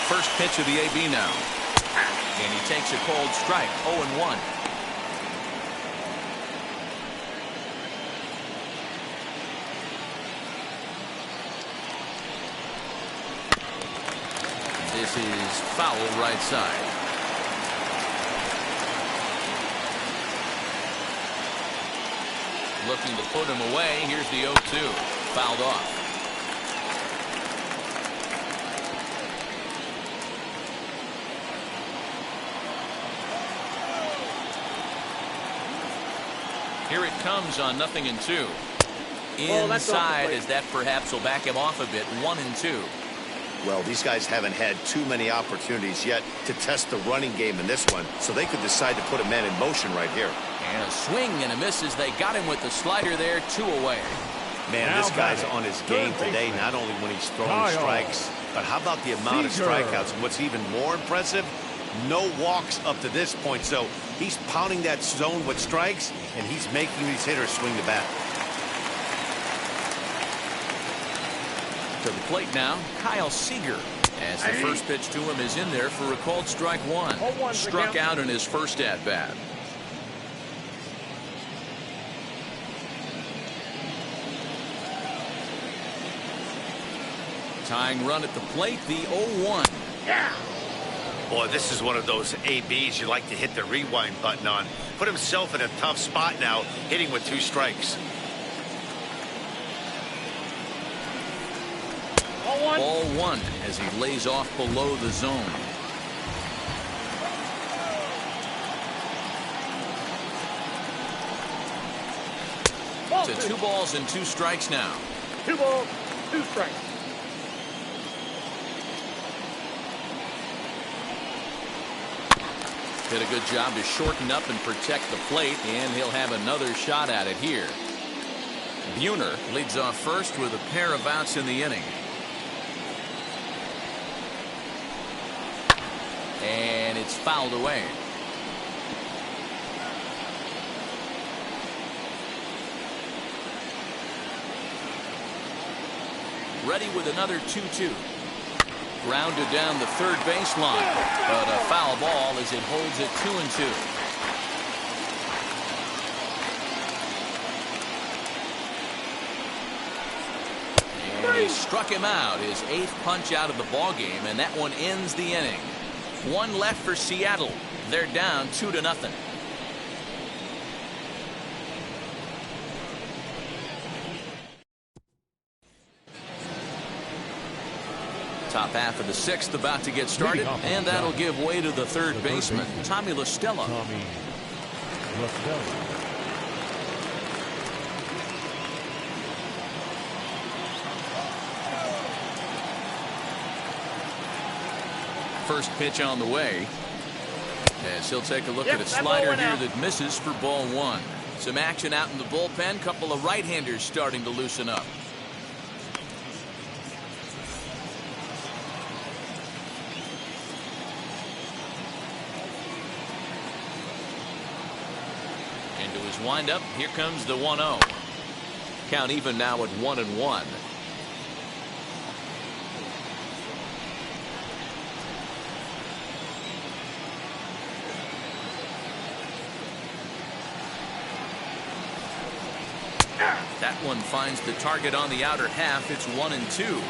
First pitch of the AB now. And he takes a cold strike, 0-1. This is foul right side. Looking to put him away. Here's the 0-2. Fouled off. Here it comes on 0-2. Inside, as that perhaps will back him off a bit. 1-2. Well, these guys haven't had too many opportunities yet to test the running game in this one, so they could decide to put a man in motion right here. And a swing and a miss as they got him with the slider there, 2 away. Man, this guy's on his game today, not only when he's throwing strikes, but how about the amount of strikeouts? And what's even more impressive, no walks up to this point. So he's pounding that zone with strikes, and he's making these hitters swing the bat. To the plate now, Kyle Seager. As the first pitch to him is in there for a called strike 1. Struck out in his first at-bat. Tying run at the plate, the 0-1. Yeah. Boy, this is one of those ABs you like to hit the rewind button on. Put himself in a tough spot now, hitting with 2 strikes. Ball 1 as he lays off below the zone. To 2 balls and 2 strikes now. 2 balls, 2 strikes. Did a good job to shorten up and protect the plate, and he'll have another shot at it here. Buhner leads off first with a pair of outs in the inning. And it's fouled away. Ready with another 2-2. Grounded down the third baseline, but a foul ball as it holds it 2-2. And he struck him out, his 8th punch out of the ball game, and that one ends the inning. 1 left for Seattle. They're down 2-0. Top half of the 6th about to get started, and that'll give way to the third baseman, Tommy La Stella. First pitch on the way, as he'll take a look at a slider here that misses for ball 1. Some action out in the bullpen. Couple of right-handers starting to loosen up. Into his windup, here comes the 1-0. Count even now at 1-1. That one finds the target on the outer half. It's 1-2.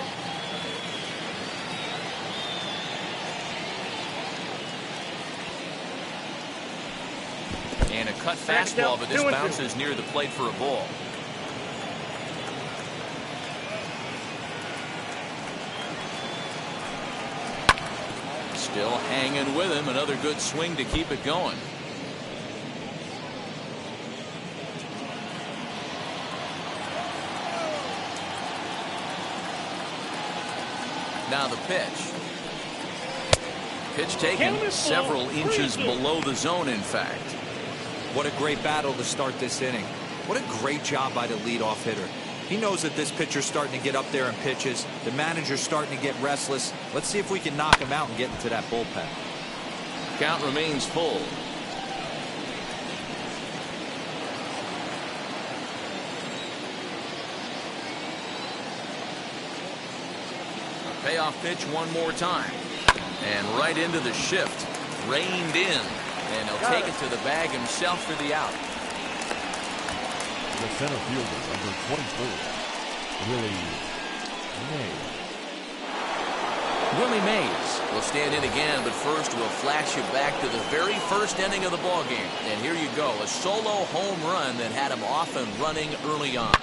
And a cut fastball, but this bounces near the plate for a ball. Still hanging with him. Another good swing to keep it going. Now the pitch. Pitch taken several inches below the zone, in fact. What a great battle to start this inning. What a great job by the leadoff hitter. He knows that this pitcher's starting to get up there in pitches. The manager's starting to get restless. Let's see if we can knock him out and get into that bullpen. Count remains full. Payoff pitch one more time. And right into the shift. Reined in. And he'll take it to the bag himself for the out. The center fielder, number 24, Willie Mays will stand in again, but first we'll flash you back to the very first inning of the ball game. And here you go, a solo home run that had him off and running early on.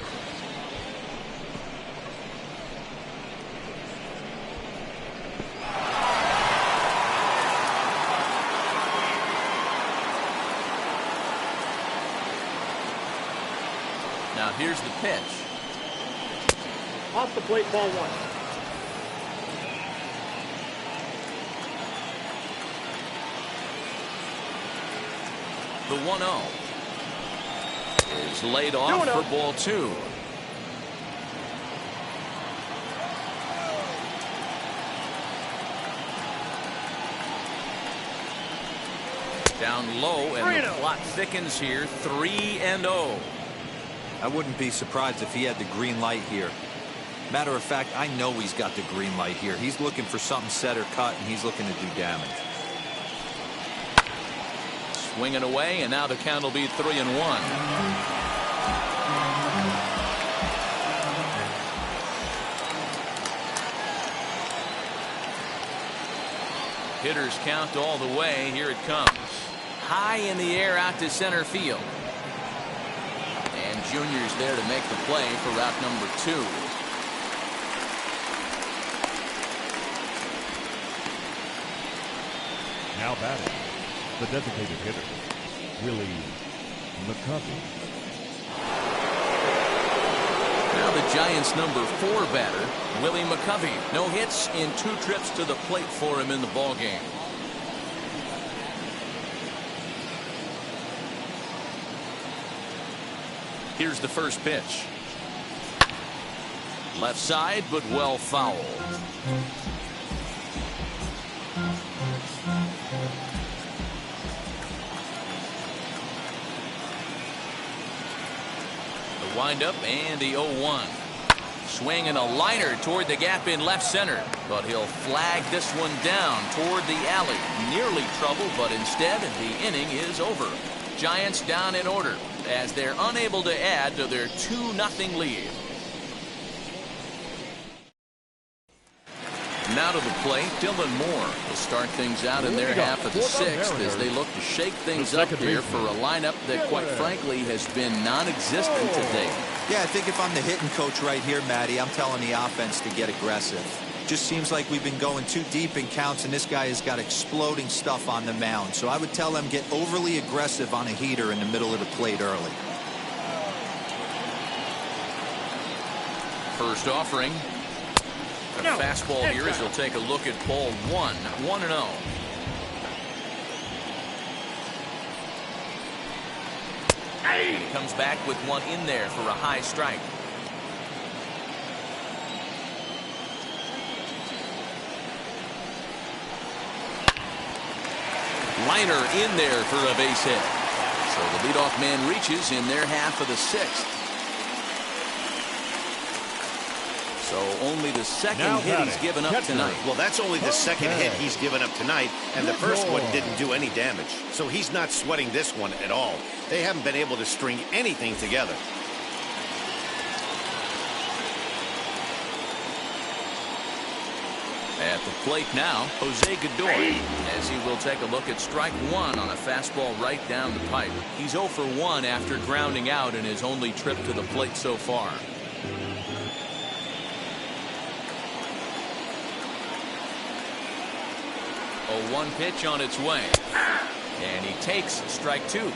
Now here's the pitch. Off the plate, ball 1. The 1-0 is laid off for ball 2. Down low, and the plot thickens here. 3-0. I wouldn't be surprised if he had the green light here. Matter of fact, I know he's got the green light here. He's looking for something set or cut, and he's looking to do damage. Swinging away, and now the count will be 3-1. Hitters count all the way. Here it comes. High in the air out to center field. And Junior's there to make the play for route number 2. Now batting, the designated hitter, Willie McCovey. Now the Giants' number 4 batter, Willie McCovey. No hits in 2 trips to the plate for him in the ballgame. Here's the first pitch. Left side, but well fouled. The windup and the 0-1. Swinging a liner toward the gap in left center, but he'll flag this one down toward the alley. Nearly trouble, but instead the inning is over. Giants down in order as they're unable to add to their 2-0 lead. Now to the plate, Dylan Moore will start things out in their half of the 6th as they look to shake things up here for a lineup that, quite frankly, has been non-existent today. Yeah, I think if I'm the hitting coach right here, Matty, I'm telling the offense to get aggressive. Just seems like we've been going too deep in counts, and this guy has got exploding stuff on the mound. So I would tell them get overly aggressive on a heater in the middle of the plate early. First offering. A fastball here as he'll take a look at ball 1. 1-0. He comes back with one in there for a high strike. Liner in there for a base hit. So the leadoff man reaches in their half of the 6th. So only the second hit he's given up tonight. Well, that's only the second hit he's given up tonight, and the first one didn't do any damage. So he's not sweating this one at all. They haven't been able to string anything together. At the plate now, Jose Godoy, as he will take a look at strike 1 on a fastball right down the pipe. He's 0 for 1 after grounding out in his only trip to the plate so far. 0-1 pitch on its way. And he takes strike 2.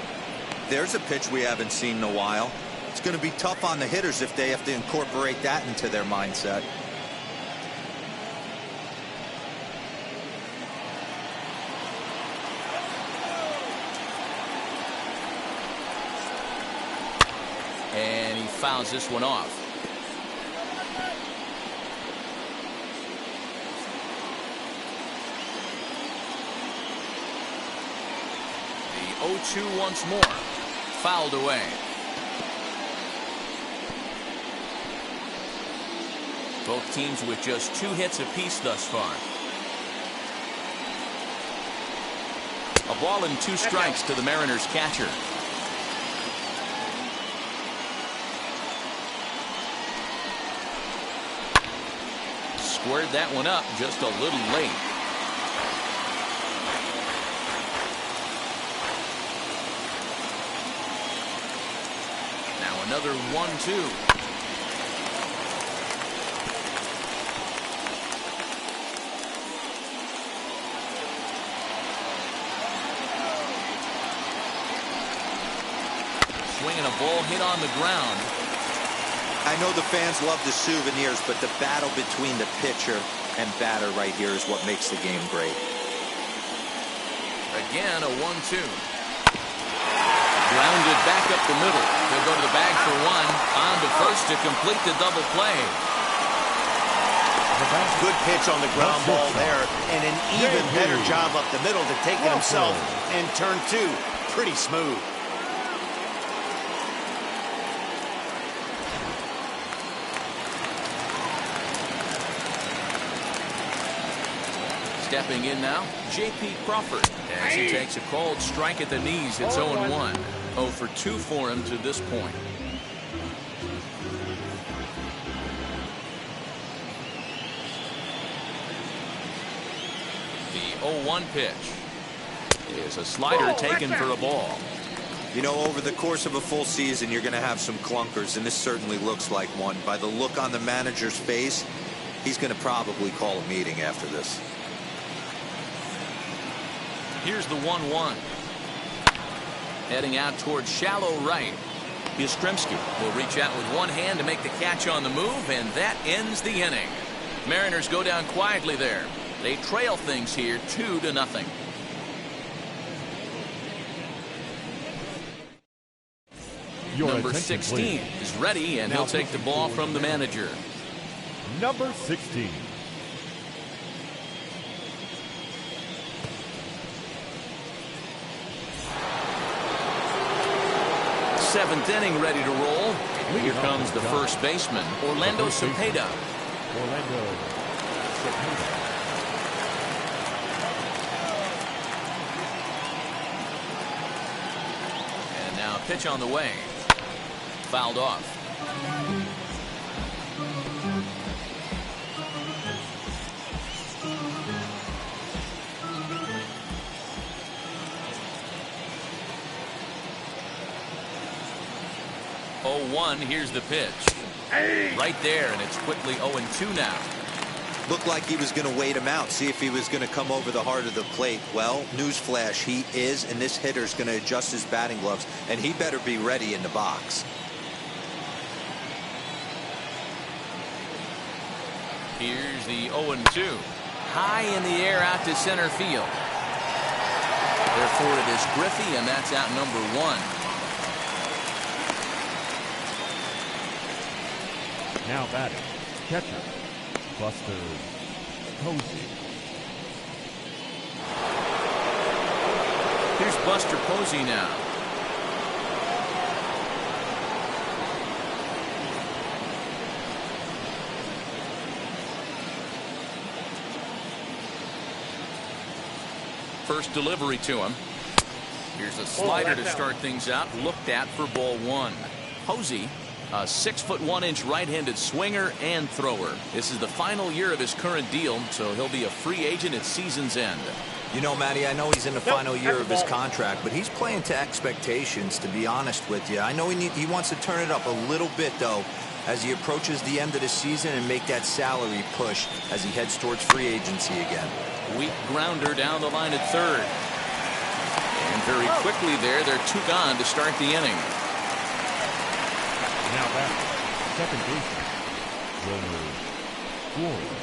There's a pitch we haven't seen in a while. It's going to be tough on the hitters if they have to incorporate that into their mindset. And he fouls this one off. The 0-2 once more. Fouled away. Both teams with just 2 hits apiece thus far. A ball and 2 strikes to the Mariners catcher. Squared that one up just a little late. Now another 1-2. Swinging a ball hit on the ground. I know the fans love the souvenirs, but the battle between the pitcher and batter right here is what makes the game great. Again, a 1-2. Grounded back up the middle. He'll go to the bag for one. On to first to complete the double play. Good pitch on the ground ball there, and an even better job up the middle to take it himself. And turn two, pretty smooth. Stepping in now, J.P. Crawford. As he takes a cold strike at the knees, it's 0-1. 0 for 2 for him to this point. The 0-1 pitch is a slider taken for a ball. You know, over the course of a full season, you're going to have some clunkers, and this certainly looks like one. By the look on the manager's face, he's going to probably call a meeting after this. Here's the 1-1. Heading out towards shallow right. Yastrzemski will reach out with one hand to make the catch on the move, and that ends the inning. Mariners go down quietly there. They trail things here 2-0. Number 16 is ready, and he'll take the ball from the manager. Number 16. Seventh inning ready to roll. Here comes the first baseman, Orlando Cepeda. Orlando Cepeda. And now a pitch on the way. Fouled off. Here's the pitch. Right there, and it's quickly 0-2 now. Looked like he was going to wait him out, see if he was going to come over the heart of the plate. Well, newsflash, he is, and this hitter's going to adjust his batting gloves, and he better be ready in the box. Here's the 0-2. High in the air out to center field. Therefore, it is Griffey, and that's out number 1. Now batting, catcher, Buster Posey. Here's Buster Posey now. First delivery to him. Here's a slider to start things out. Looked at for ball 1. Posey, a 6'1" right-handed swinger and thrower. This is the final year of his current deal, so he'll be a free agent at season's end. You know, Matty, I know he's in the final year of his contract, but he's playing to expectations, to be honest with you. I know he wants to turn it up a little bit, though, as he approaches the end of the season and make that salary push as he heads towards free agency again. Weak grounder down the line at third. And very quickly there, they're 2 gone to start the inning. Now back, second baseman, Wilmer Flores.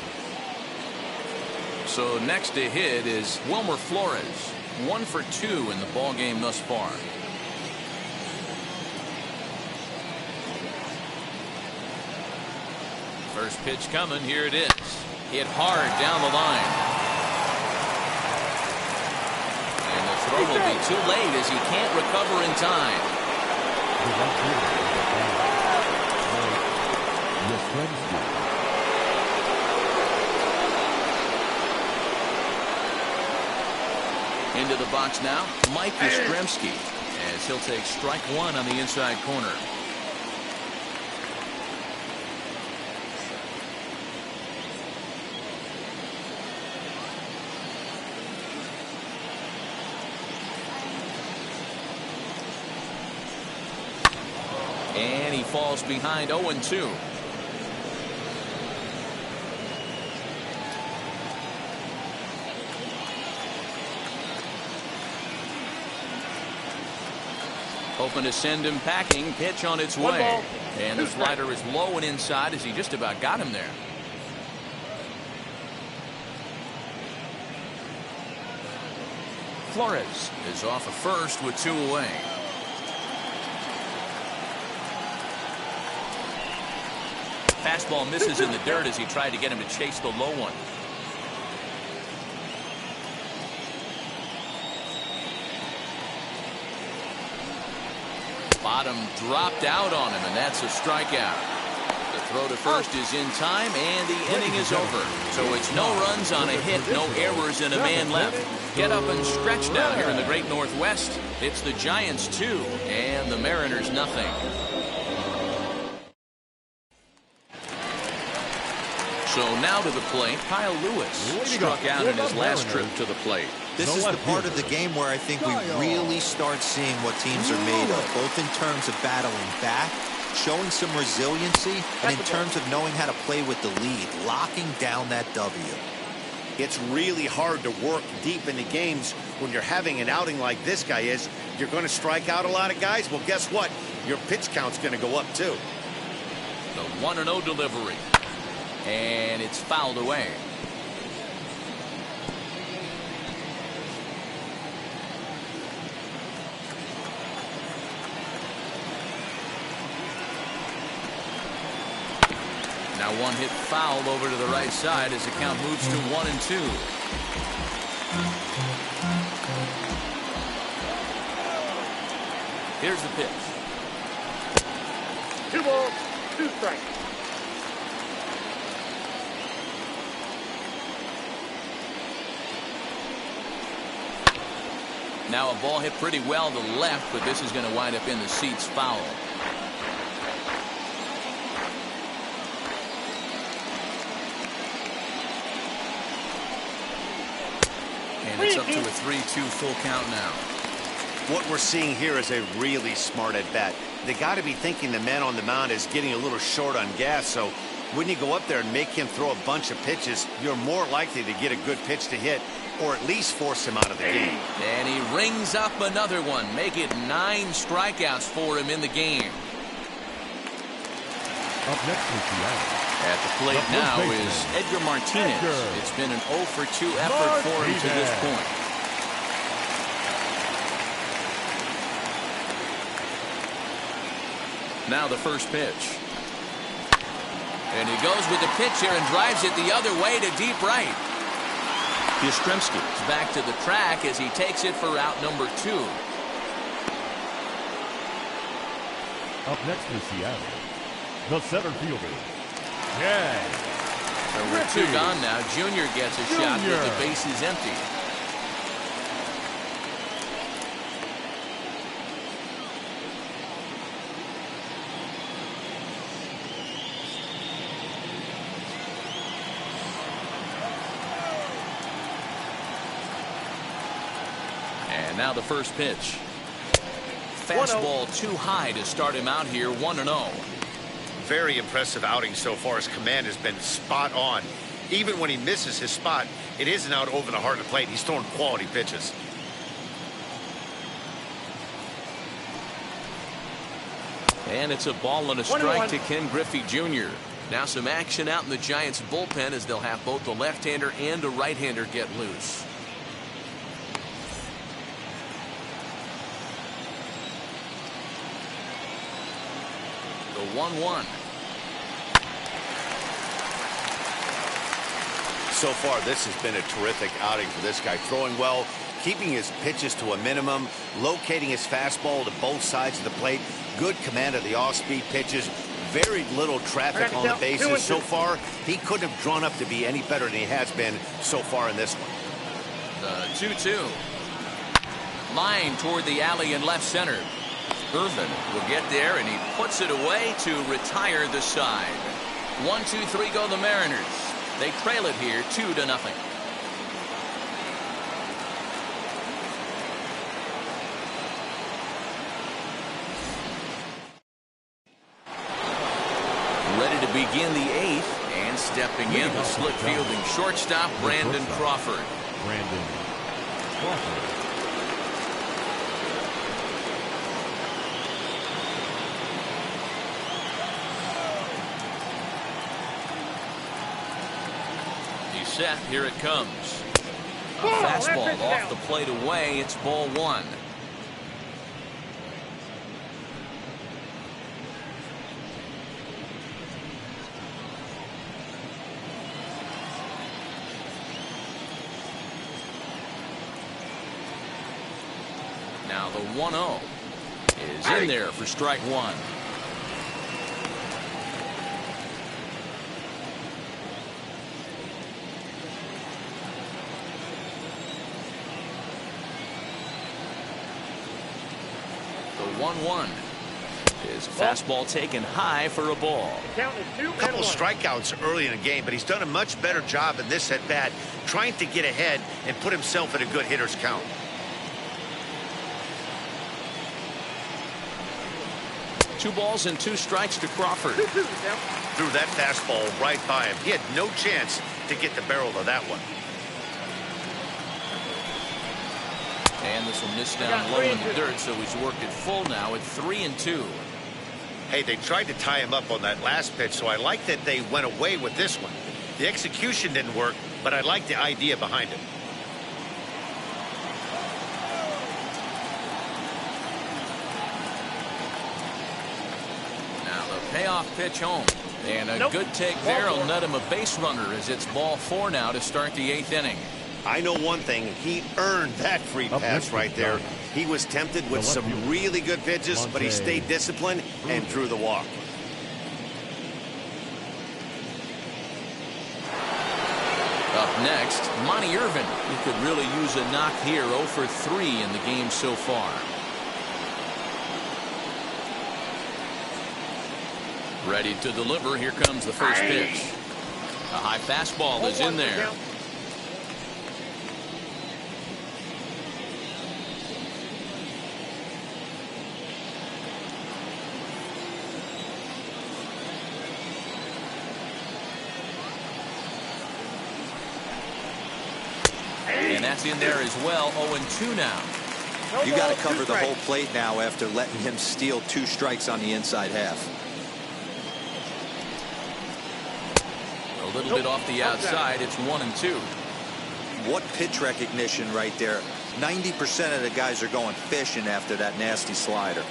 So next to hit is Wilmer Flores. 1 for 2 in the ball game thus far. First pitch coming. Here it is. Hit hard down the line. And the throw will be too late as he can't recover in time. Into the box now, Mike Yastrzemski, as he'll take strike 1 on the inside corner. And he falls behind 0-2. Hoping to send him packing. Pitch on its way. And the slider is low and inside as he just about got him there. Flores is off of first with 2 away. Fastball misses in the dirt as he tried to get him to chase the low one. Bottom dropped out on him, and that's a strikeout. The throw to first is in time, and the inning is over. So it's no runs on a hit, no errors, and a man left. Get up and stretch down here in the Great Northwest. It's the Giants 2 and the Mariners nothing. So now to the plate, Kyle Lewis struck out in his last trip to the plate. This is the part of the game where I think we really start seeing what teams are made of, both in terms of battling back, showing some resiliency, and in terms of knowing how to play with the lead, locking down that W. It's really hard to work deep into games when you're having an outing like this guy is. You're going to strike out a lot of guys. Well, guess what? Your pitch count's going to go up, too. The 1-0 delivery. And it's fouled away. Now one hit foul over to the right side as the count moves to 1-2. Here's the pitch. 2 balls, 2 strikes. Now a ball hit pretty well to the left, but this is going to wind up in the seats foul. And it's up to a 3-2 full count now. What we're seeing here is a really smart at bat. They got to be thinking the man on the mound is getting a little short on gas, so when you go up there and make him throw a bunch of pitches, you're more likely to get a good pitch to hit, or at least force him out of the game. And he rings up another one. Make it 9 strikeouts for him in the game. Up next is Seattle. At the plate now is Edgar Martinez. It's been an 0 for 2 effort for him to this point. Now the first pitch. And he goes with the pitch here and drives it the other way to deep right. Yastrzemski is back to the track as he takes it for out number 2. Up next is Seattle. The center fielder. Yeah. So with 2 gone now, Junior gets a shot with the bases empty. And now the first pitch. Fastball too high to start him out here, 1-0. Very impressive outing so far. His command has been spot on. Even when he misses his spot, it isn't out over the heart of the plate. He's throwing quality pitches. And it's a ball and a strike to Ken Griffey Jr. Now some action out in the Giants bullpen as they'll have both a left-hander and a right-hander get loose. The 1-1. So far, this has been a terrific outing for this guy. Throwing well, keeping his pitches to a minimum, locating his fastball to both sides of the plate, good command of the off-speed pitches, very little traffic on the bases. So far, he couldn't have drawn up to be any better than he has been so far in this one. The 2-2. Line toward the alley in left center. Irvin will get there, and he puts it away to retire the side. 1-2-3 go the Mariners. They trail it here 2-0. Ready to begin the 8th, and stepping in the slick fielding shortstop Brandon Crawford. Brandon Crawford. Set, here it comes. A fastball off the plate away. It's ball 1. Now the 1-0 is in there for strike one. The 1-1 is a fastball taken high for a ball. A couple strikeouts early in the game, but he's done a much better job in this at bat, trying to get ahead and put himself in a good hitter's count. Two balls and two strikes to Crawford. Threw that fastball right by him. He had no chance to get the barrel of that one. And this will miss down low in the dirt, so he's worked it full now at 3-2. Hey, they tried to tie him up on that last pitch, so I like that they went away with this one. The execution didn't work, but I like the idea behind it. Now the payoff pitch home. And a good take there will net him a base runner as it's ball 4 now to start the 8th inning. I know one thing. He earned that free pass right there. He was tempted with some really good pitches, but he stayed disciplined and drew the walk. Up next, Monty Irvin. He could really use a knock here. 0 for 3 in the game so far. Ready to deliver. Here comes the first pitch. A high fastball is in there. And that's in there as well. 0-2 now. You got to cover the whole plate now after letting him steal 2 strikes on the inside half. A little bit off the outside. It's 1-2. What pitch recognition right there. 90% of the guys are going fishing after that nasty slider.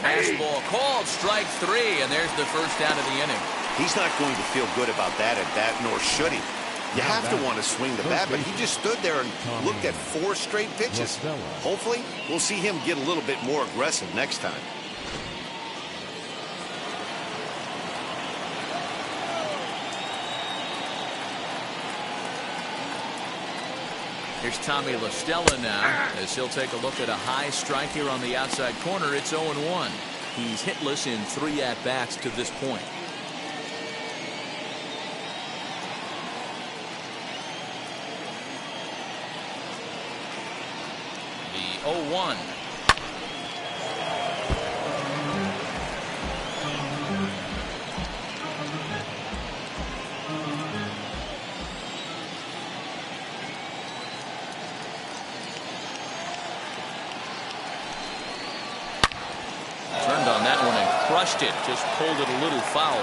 Fastball called, strike 3, and there's the first out of the inning. He's not going to feel good about that at bat, nor should he. You have to want to swing the bat, but he just stood there and looked at 4 straight pitches. Hopefully, we'll see him get a little bit more aggressive next time. Here's Tommy La Stella now as he'll take a look at a high strike here on the outside corner. It's 0-1. He's hitless in 3 at-bats to this point. The 0-1. Turned on that one and crushed it. Just pulled it a little foul.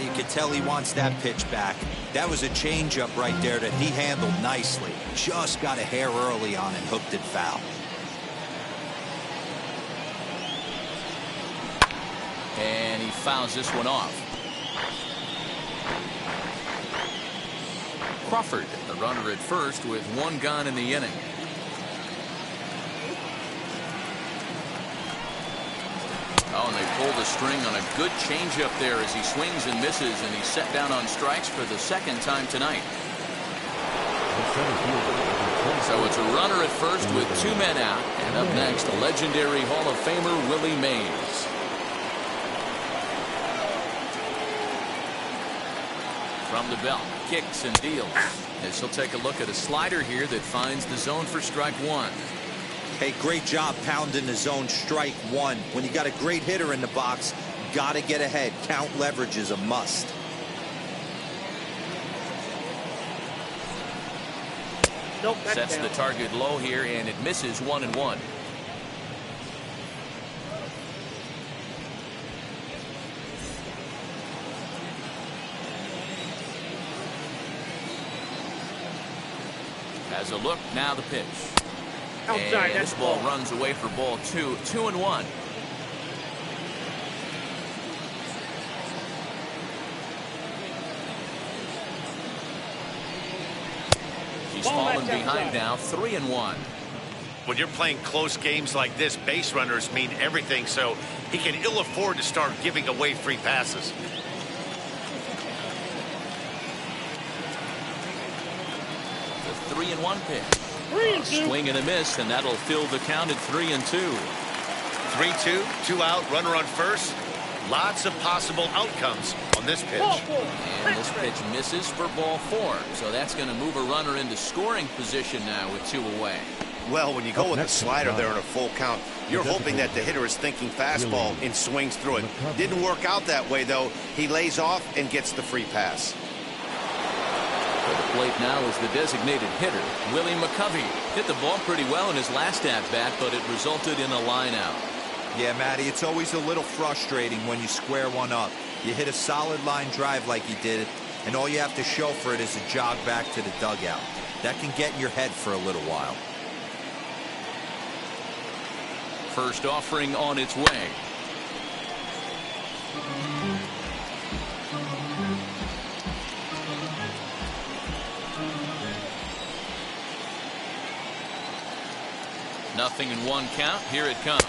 You can tell he wants that pitch back. That was a changeup right there that he handled nicely. Just got a hair early on and hooked it foul. And he fouls this one off. Crawford, the runner at first with 1 gone in the inning. Oh, and they pulled the string on a good changeup there as he swings and misses, and he's set down on strikes for the 2nd time tonight. So it's a runner at first with 2 men out, and up next, the legendary Hall of Famer Willie Mays. From the belt, kicks and deals. As he'll take a look at a slider here that finds the zone for strike 1. Hey, great job pounding the zone, strike 1. When you got a great hitter in the box, got to get ahead. Count leverage is a must. Sets the target low here, and it misses 1-1. Has a look, now the pitch. Outside, and this ball runs away for ball 2. 2-1. He's fallen behind now. 3-1. When you're playing close games like this, base runners mean everything, so he can ill afford to start giving away free passes. The 3-1 pitch. Swing and a miss, and that'll fill the count at 3-2. 3-2, 2 out, runner on first. Lots of possible outcomes on this pitch. And this pitch misses for ball 4. So that's going to move a runner into scoring position now with 2 away. Well, when you go with the slider there in a full count, you're hoping that the hitter is thinking fastball and swings through it. Didn't work out that way, though. He lays off and gets the free pass. For the plate now is the designated hitter, Willie McCovey. Hit the ball pretty well in his last at-bat, but it resulted in a line out. Yeah, Matty, it's always a little frustrating when you square one up. You hit a solid line drive like he did, and all you have to show for it is a jog back to the dugout. That can get in your head for a little while. First offering on its way. Nothing in 1 count. Here it comes.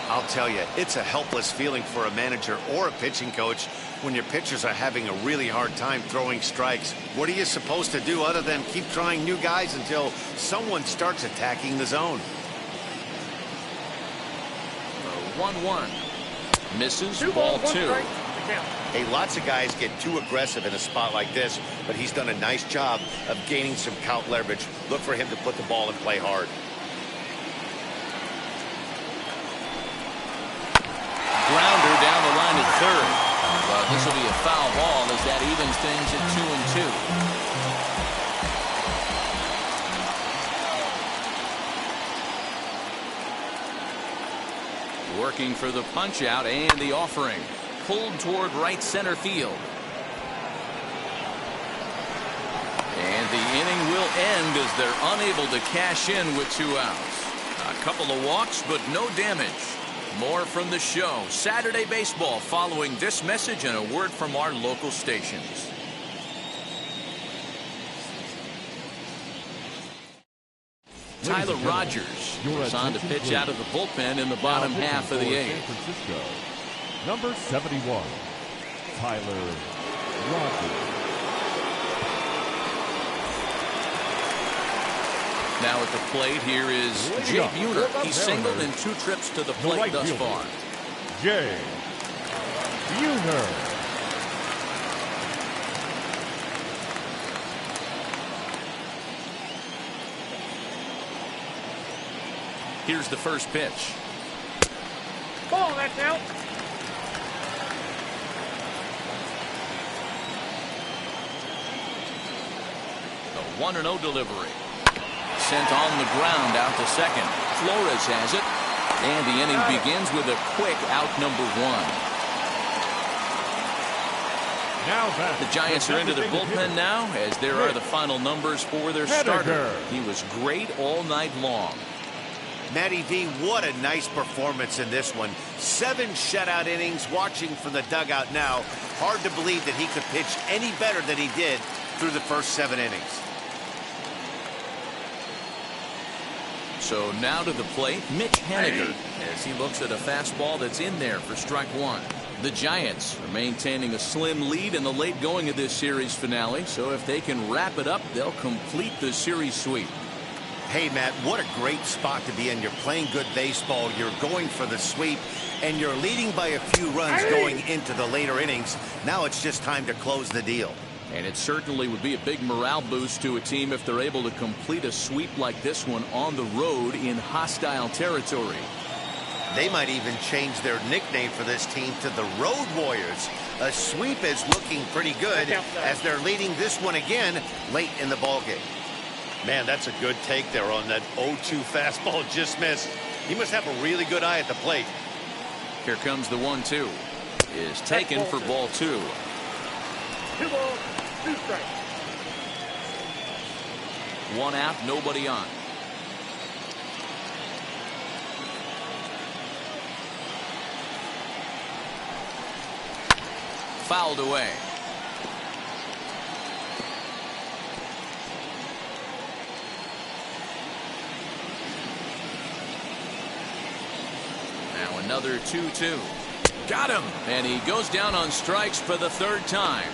I'll tell you, it's a helpless feeling for a manager or a pitching coach when your pitchers are having a really hard time throwing strikes. What are you supposed to do other than keep trying new guys until someone starts attacking the zone? 1-1. Misses, ball 2. Hey, lots of guys get too aggressive in a spot like this, but he's done a nice job of gaining some count leverage. Look for him to put the ball in play hard. Grounder down the line at third. But this will be a foul ball as that evens things at 2-2. Working for the punch out and the offering. Pulled toward right center field. And the inning will end as they're unable to cash in with 2 outs. A couple of walks, but no damage. More from the show. Saturday Baseball following this message and a word from our local stations. Tyler Rogers is on to pitch out of the bullpen in the bottom half of the 8th. Number 71, Tyler Rogers. Now at the plate, here is Jay Buhner. He's singled in 2 trips to the plate thus far. Jay Buhner. Here's the first pitch. Ball, that's out. The 1-0 delivery. Sent on the ground out to second. Flores has it. And the inning begins with a quick out number 1. The Giants are into their bullpen now as there are the final numbers for their starter. He was great all night long. Matty V, what a nice performance in this one. 7 shutout innings. Watching from the dugout now, hard to believe that he could pitch any better than he did through the first 7 innings. So now to the plate, Mitch Haniger, as he looks at a fastball that's in there for strike 1. The Giants are maintaining a slim lead in the late going of this series finale, so if they can wrap it up, they'll complete the series sweep. Hey, Matt, what a great spot to be in. You're playing good baseball. You're going for the sweep, and you're leading by a few runs going into the later innings. Now it's just time to close the deal. And it certainly would be a big morale boost to a team if they're able to complete a sweep like this one on the road in hostile territory. They might even change their nickname for this team to the Road Warriors. A sweep is looking pretty good as they're leading this one again late in the ballgame. Man, that's a good take there on that 0-2 fastball just missed. He must have a really good eye at the plate. Here comes the 1-2. Is taken for ball 2. 2 balls, 2 strikes. 1 out, nobody on. Fouled away. Another 2-2. Got him. And he goes down on strikes for the third time.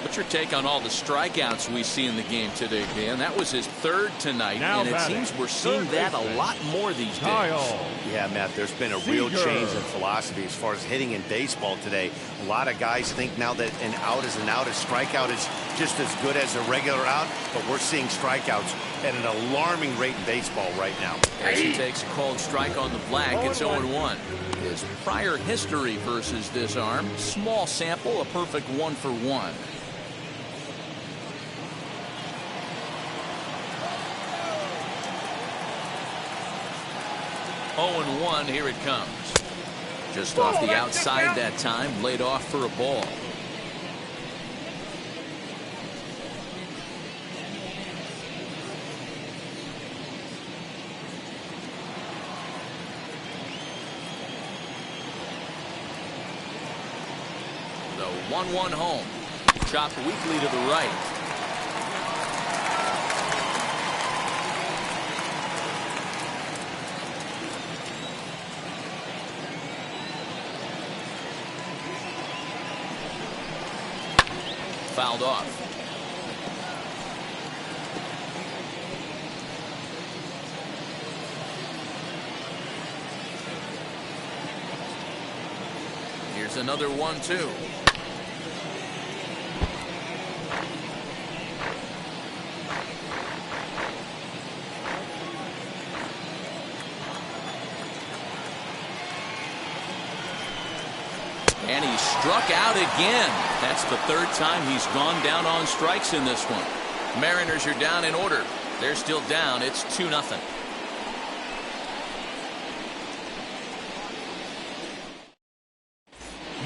What's your take on all the strikeouts we see in the game today, Dan? That was his third tonight, and it seems we're seeing that a lot more these days. Yeah, Matt, there's been a real change in philosophy as far as hitting in baseball today. A lot of guys think now that an out is an out, a strikeout is just as good as a regular out, but we're seeing strikeouts at an alarming rate in baseball right now. As he takes a called strike on the black, it's 0-1. His prior history versus this arm, small sample, a perfect 1-for-1. 0-1, here it comes. Just off the outside that time, laid off for a ball. The 1-1 home. Chopped weakly to the right. Fouled off. Here's another 1-2. And he struck out again. That's the third time he's gone down on strikes in this one. Mariners are down in order. They're still down. It's 2-0.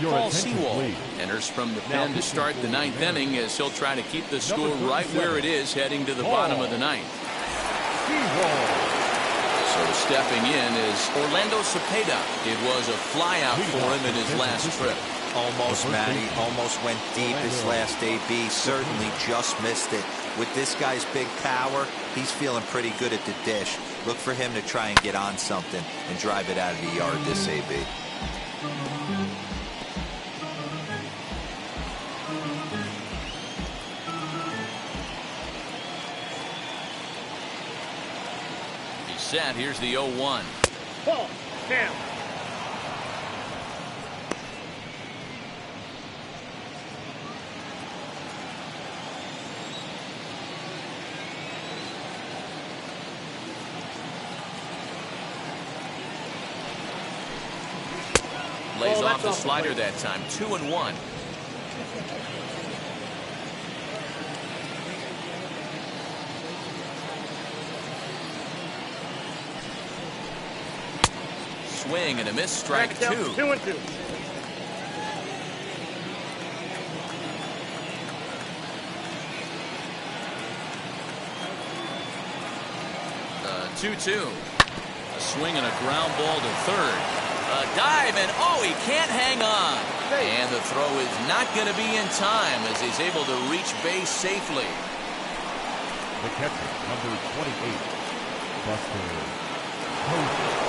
Paul Sewell enters from the pen to start the ninth inning as he'll try to keep the score right where it is heading to the bottom of the ninth. So stepping in is Orlando Cepeda. It was a flyout for him in his last trip. Almost, Matty. Almost went deep his last AB. Certainly just missed it. With this guy's big power, he's feeling pretty good at the dish. Look for him to try and get on something and drive it out of the yard this AB. Set. Here's the 0-1. Ball, down. Lays off the slider that time. 2-1. Swing and a miss, strike 2. 2-2. The 2-2. A swing and a ground ball to third. A dive and oh, he can't hang on. And the throw is not going to be in time as he's able to reach base safely. The catcher, number 28, Buster Posey.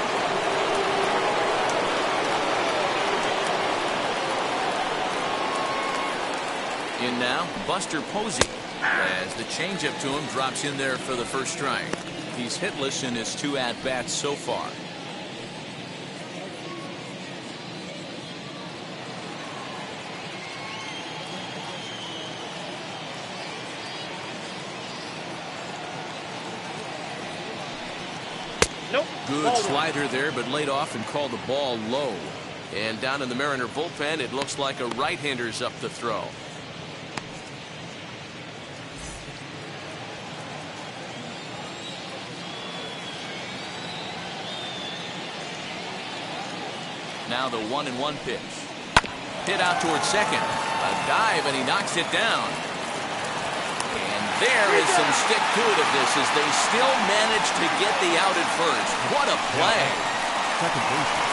In now, Buster Posey, as the changeup to him drops in there for the first strike. He's hitless in his 2 at-bats so far. Nope. Good slider there, but laid off and called the ball low. And down in the Mariner bullpen, it looks like a right-hander's up the throw. Now the 1-1 pitch. Hit out towards second. A dive, and he knocks it down. And there is some stick to it of this as they still manage to get the out at first. What a play. Second baseman,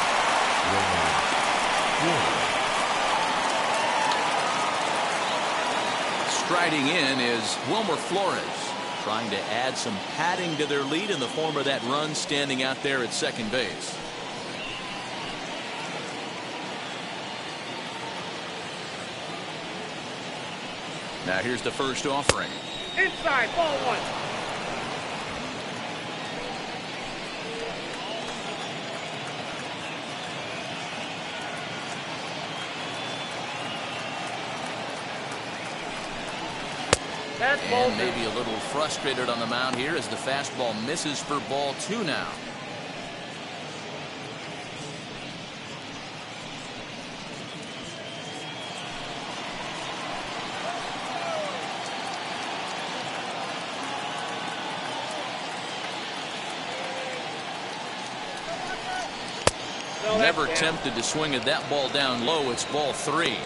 Striding in is Wilmer Flores, trying to add some padding to their lead in the form of that run standing out there at second base. Now here's the first offering. Inside, ball one. That's ball And maybe a little frustrated on the mound here as the fastball misses for ball 2 now. Never tempted to swing at that ball down low. It's ball 3.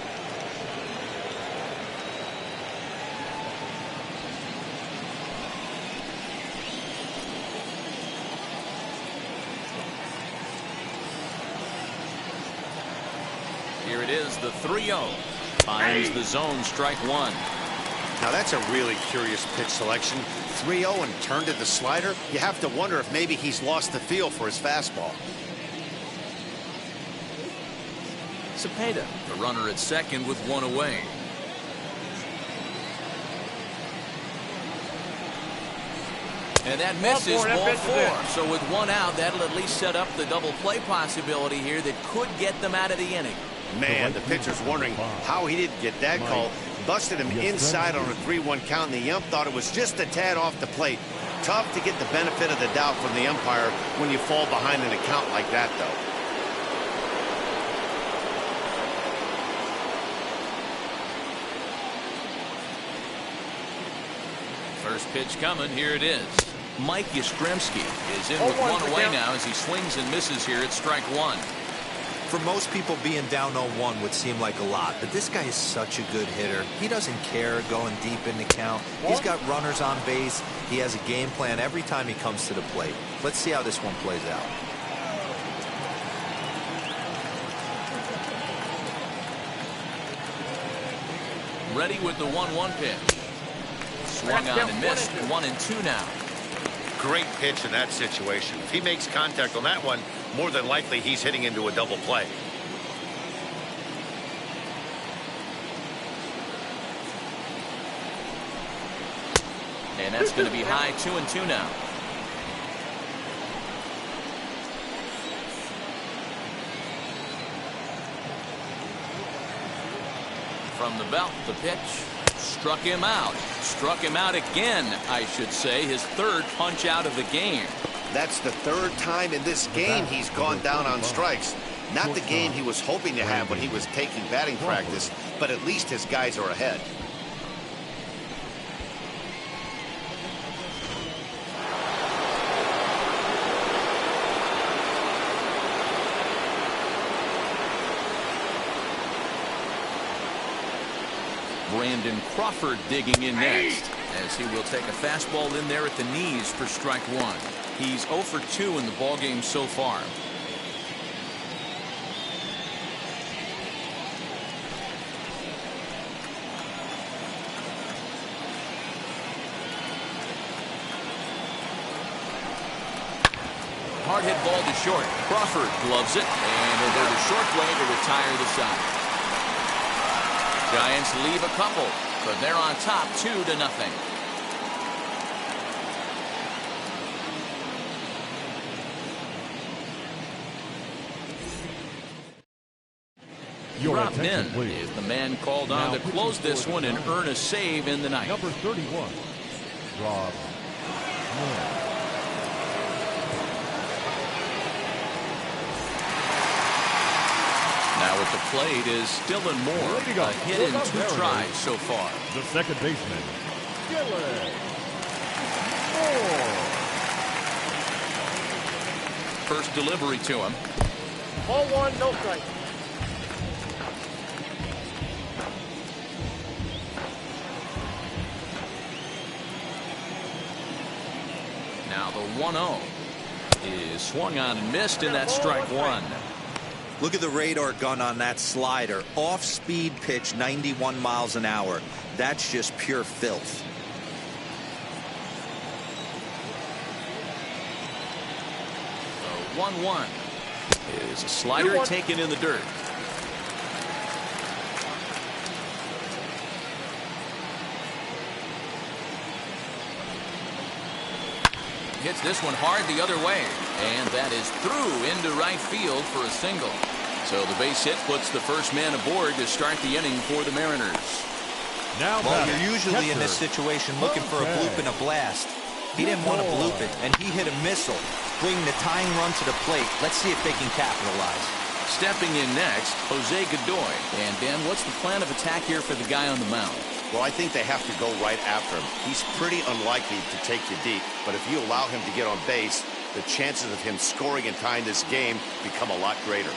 Here it is, the 3-0. Finds the zone, strike 1. Now that's a really curious pitch selection. 3-0 and turned to the slider. You have to wonder if maybe he's lost the feel for his fastball. Cepeda, the runner at second with 1 away. And that misses ball 4. So with 1 out, that'll at least set up the double play possibility here that could get them out of the inning. Man, the pitcher's wondering how he didn't get that call. Busted him inside on a 3-1 count, and the ump thought it was just a tad off the plate. Tough to get the benefit of the doubt from the umpire when you fall behind in a count like that, though. First pitch coming. Here it is. Mike Yastrzemski is in with 1 away now as he swings and misses here at strike 1. For most people, being down 0-1 would seem like a lot, but this guy is such a good hitter. He doesn't care going deep in the count. He's got runners on base. He has a game plan every time he comes to the plate. Let's see how this one plays out. Ready with the 1-1 pitch. Swung on and missed. 1-2 now. Great pitch in that situation. If he makes contact on that one, more than likely he's hitting into a double play. And that's going to be high. 2-2 now. From the belt, the pitch. Struck him out. Struck him out again, I should say. His 3rd punch out of the game. That's the 3rd time in this game he's gone down on strikes. Not the game he was hoping to have when he was taking batting practice, but at least his guys are ahead. Brandon Crawford digging in next as he will take a fastball in there at the knees for strike 1. He's 0 for 2 in the ballgame so far. Hard hit ball to short. Crawford gloves it, and he'll go to short way to retire the side. Giants leave a couple, but they're on top 2-0. Rob Nin is the man called on to close this one and earn a save in the ninth. Number 31, Rob Nin. Now at the plate is Dylan Moore. A hit in 2 tries so far. The second baseman, Dylan Moore. First delivery to him. Ball 1, no strike. Now the 1-0 is swung on and missed, and that's strike 1. Look at the radar gun on that slider. Off-speed pitch, 91 miles an hour. That's just pure filth. The 1-1 is a slider taken in the dirt. hits this one hard the other way. And that is through into right field for a single. So the base hit puts the first man aboard to start the inning for the Mariners. Now well, you're usually in this situation looking for a bloop and a blast. He didn't want to bloop it, and he hit a missile, bringing the tying run to the plate. Let's see if they can capitalize. Stepping in next, Jose Godoy. And Dan, what's the plan of attack here for the guy on the mound? Well, I think they have to go right after him. He's pretty unlikely to take you deep, but if you allow him to get on base, the chances of him scoring and tying this game become a lot greater.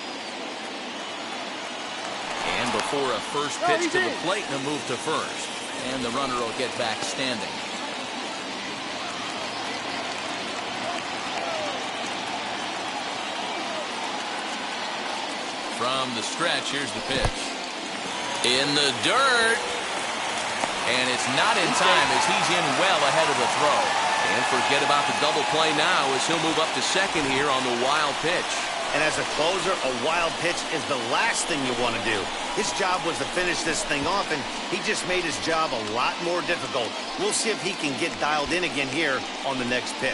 And before a first pitch to the plate and a move to first. And the runner will get back standing. From the stretch, here's the pitch. In the dirt. And it's not in time as he's in well ahead of the throw. And forget about the double play now as he'll move up to second here on the wild pitch. And as a closer, a wild pitch is the last thing you want to do. His job was to finish this thing off, and he just made his job a lot more difficult. We'll see if he can get dialed in again here on the next pitch.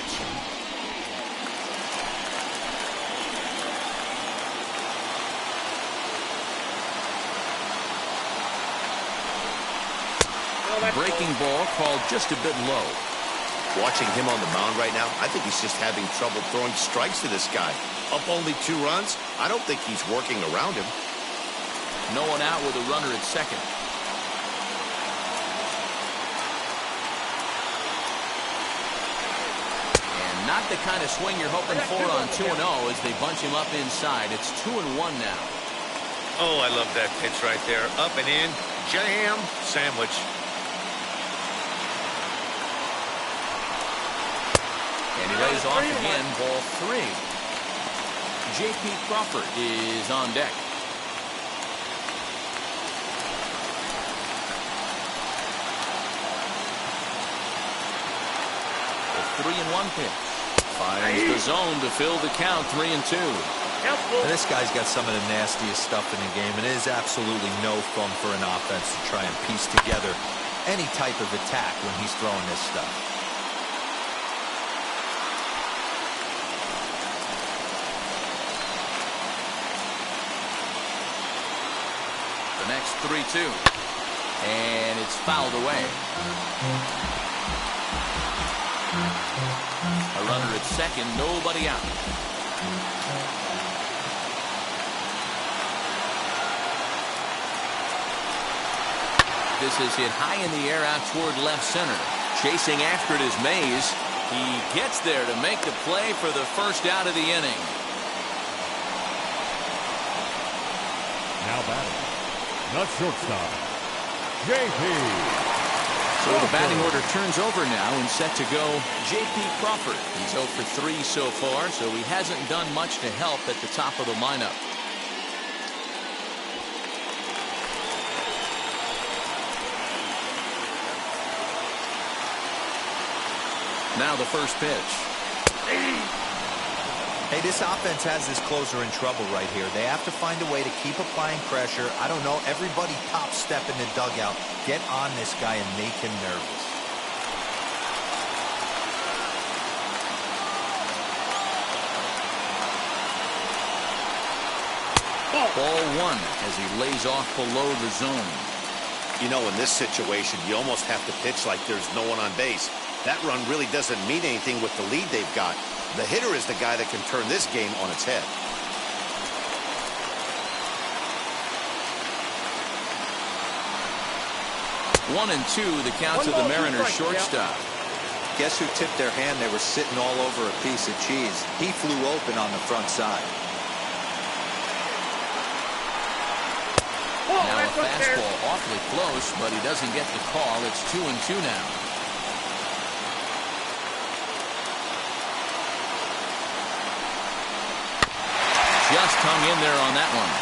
Breaking ball called just a bit low. Watching him on the mound right now, I think he's just having trouble throwing strikes to this guy. Up only 2 runs, I don't think he's working around him. No one out with a runner at second. And not the kind of swing you're hoping for on 2-0 as they bunch him up inside. It's 2-1 now. Oh, I love that pitch right there. Up and in, jam, sandwich. And he lays off again, ball 3. J.P. Crawford is on deck. The 3-1 pitch. Finds the zone to fill the count, 3-2. And this guy's got some of the nastiest stuff in the game. And it is absolutely no fun for an offense to try and piece together any type of attack when he's throwing this stuff. Next 3-2. And it's fouled away. A runner at second, nobody out. This is hit high in the air out toward left center. Chasing after it is Mays. He gets there to make the play for the first out of the inning. Now batting. The shortstop, J.P. So the batting order turns over now and set to go J.P. Crawford. He's 0 for 3 so far, so he hasn't done much to help at the top of the lineup. Now the first pitch. Hey, this offense has this closer in trouble right here. They have to find a way to keep applying pressure. I don't know, everybody top step in the dugout. Get on this guy and make him nervous. Ball 1 as he lays off below the zone. You know, in this situation, you almost have to pitch like there's no one on base. That run really doesn't mean anything with the lead they've got. The hitter is the guy that can turn this game on its head. 1-2, the count to the Mariners shortstop. Guess who tipped their hand? They were sitting all over a piece of cheese. He flew open on the front side. Now a fastball awfully close, but he doesn't get the call. It's 2-2 now. Just hung in there on that one.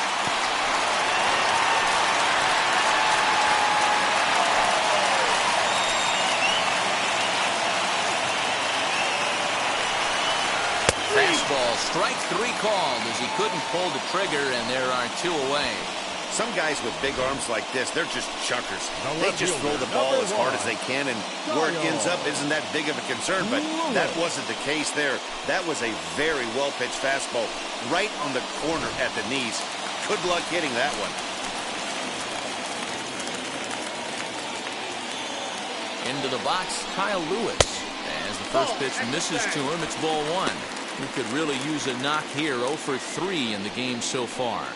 Fastball, strike 3 called as he couldn't pull the trigger, and there are 2 away. Some guys with big arms like this, they're just chuckers. The They left just throw fielder, the ball as hard number as they can, and where it ends up isn't that big of a concern, but that wasn't the case there. That was a very well-pitched fastball right on the corner at the knees. Good luck hitting that one. Into the box, Kyle Lewis. As the first pitch misses to him, it's ball one. He could really use a knock here. 0 for 3 in the game so far.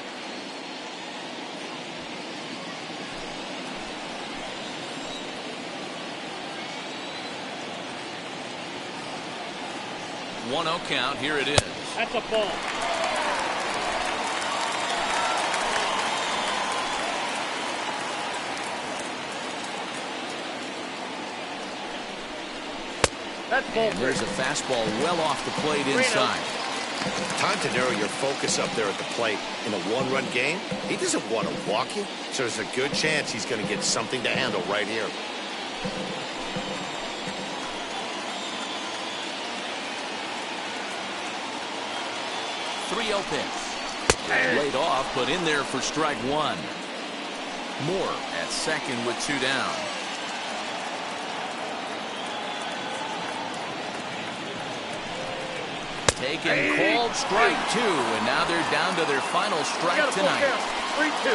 One 0 count. Here it is. That's a ball. That's ball. There's a fastball well off the plate inside. Time to narrow your focus up there at the plate. In a one-run game, he doesn't want to walk you, so there's a good chance he's going to get something to handle right here. 3-0 pitch. Laid off, but in there for strike one. Moore at second with 2 down. Taken, called strike 2, and now they're down to their final strike tonight. 3-2.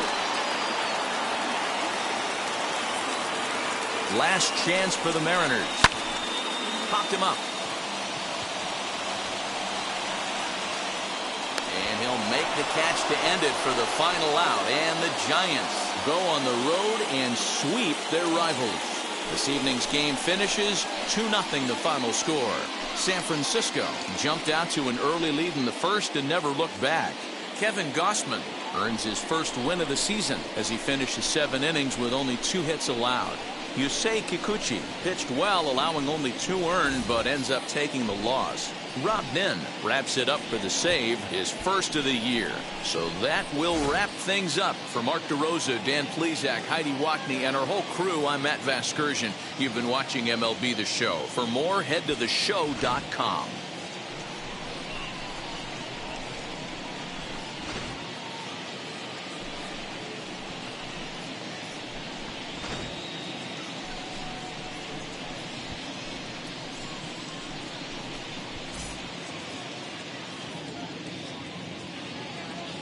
Last chance for the Mariners. Popped him up. And he'll make the catch to end it for the final out. And the Giants go on the road and sweep their rivals. This evening's game finishes 2-0 the final score. San Francisco jumped out to an early lead in the first and never looked back. Kevin Gausman earns his first win of the season as he finishes 7 innings with only 2 hits allowed. Yusei Kikuchi pitched well, allowing only 2 earned, but ends up taking the loss. Rob Nin wraps it up for the save, his first of the year. So that will wrap things up. For Mark DeRosa, Dan Plesac, Heidi Watney, and our whole crew, I'm Matt Vasgersian. You've been watching MLB The Show. For more, head to theshow.com.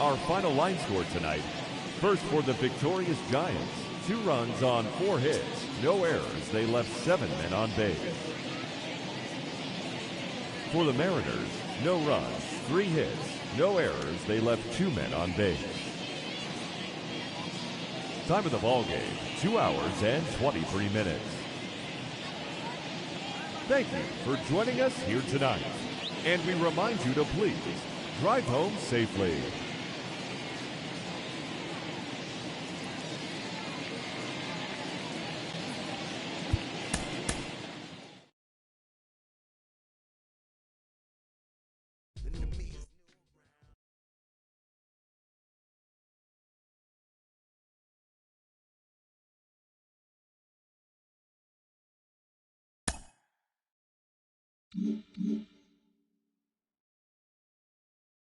Our final line score tonight. First for the victorious Giants. 2 runs on 4 hits. No errors. They left 7 men on base. For the Mariners, no runs, 3 hits. No errors. They left 2 men on base. Time of the ball game, 2 hours and 23 minutes. Thank you for joining us here tonight. And we remind you to please drive home safely.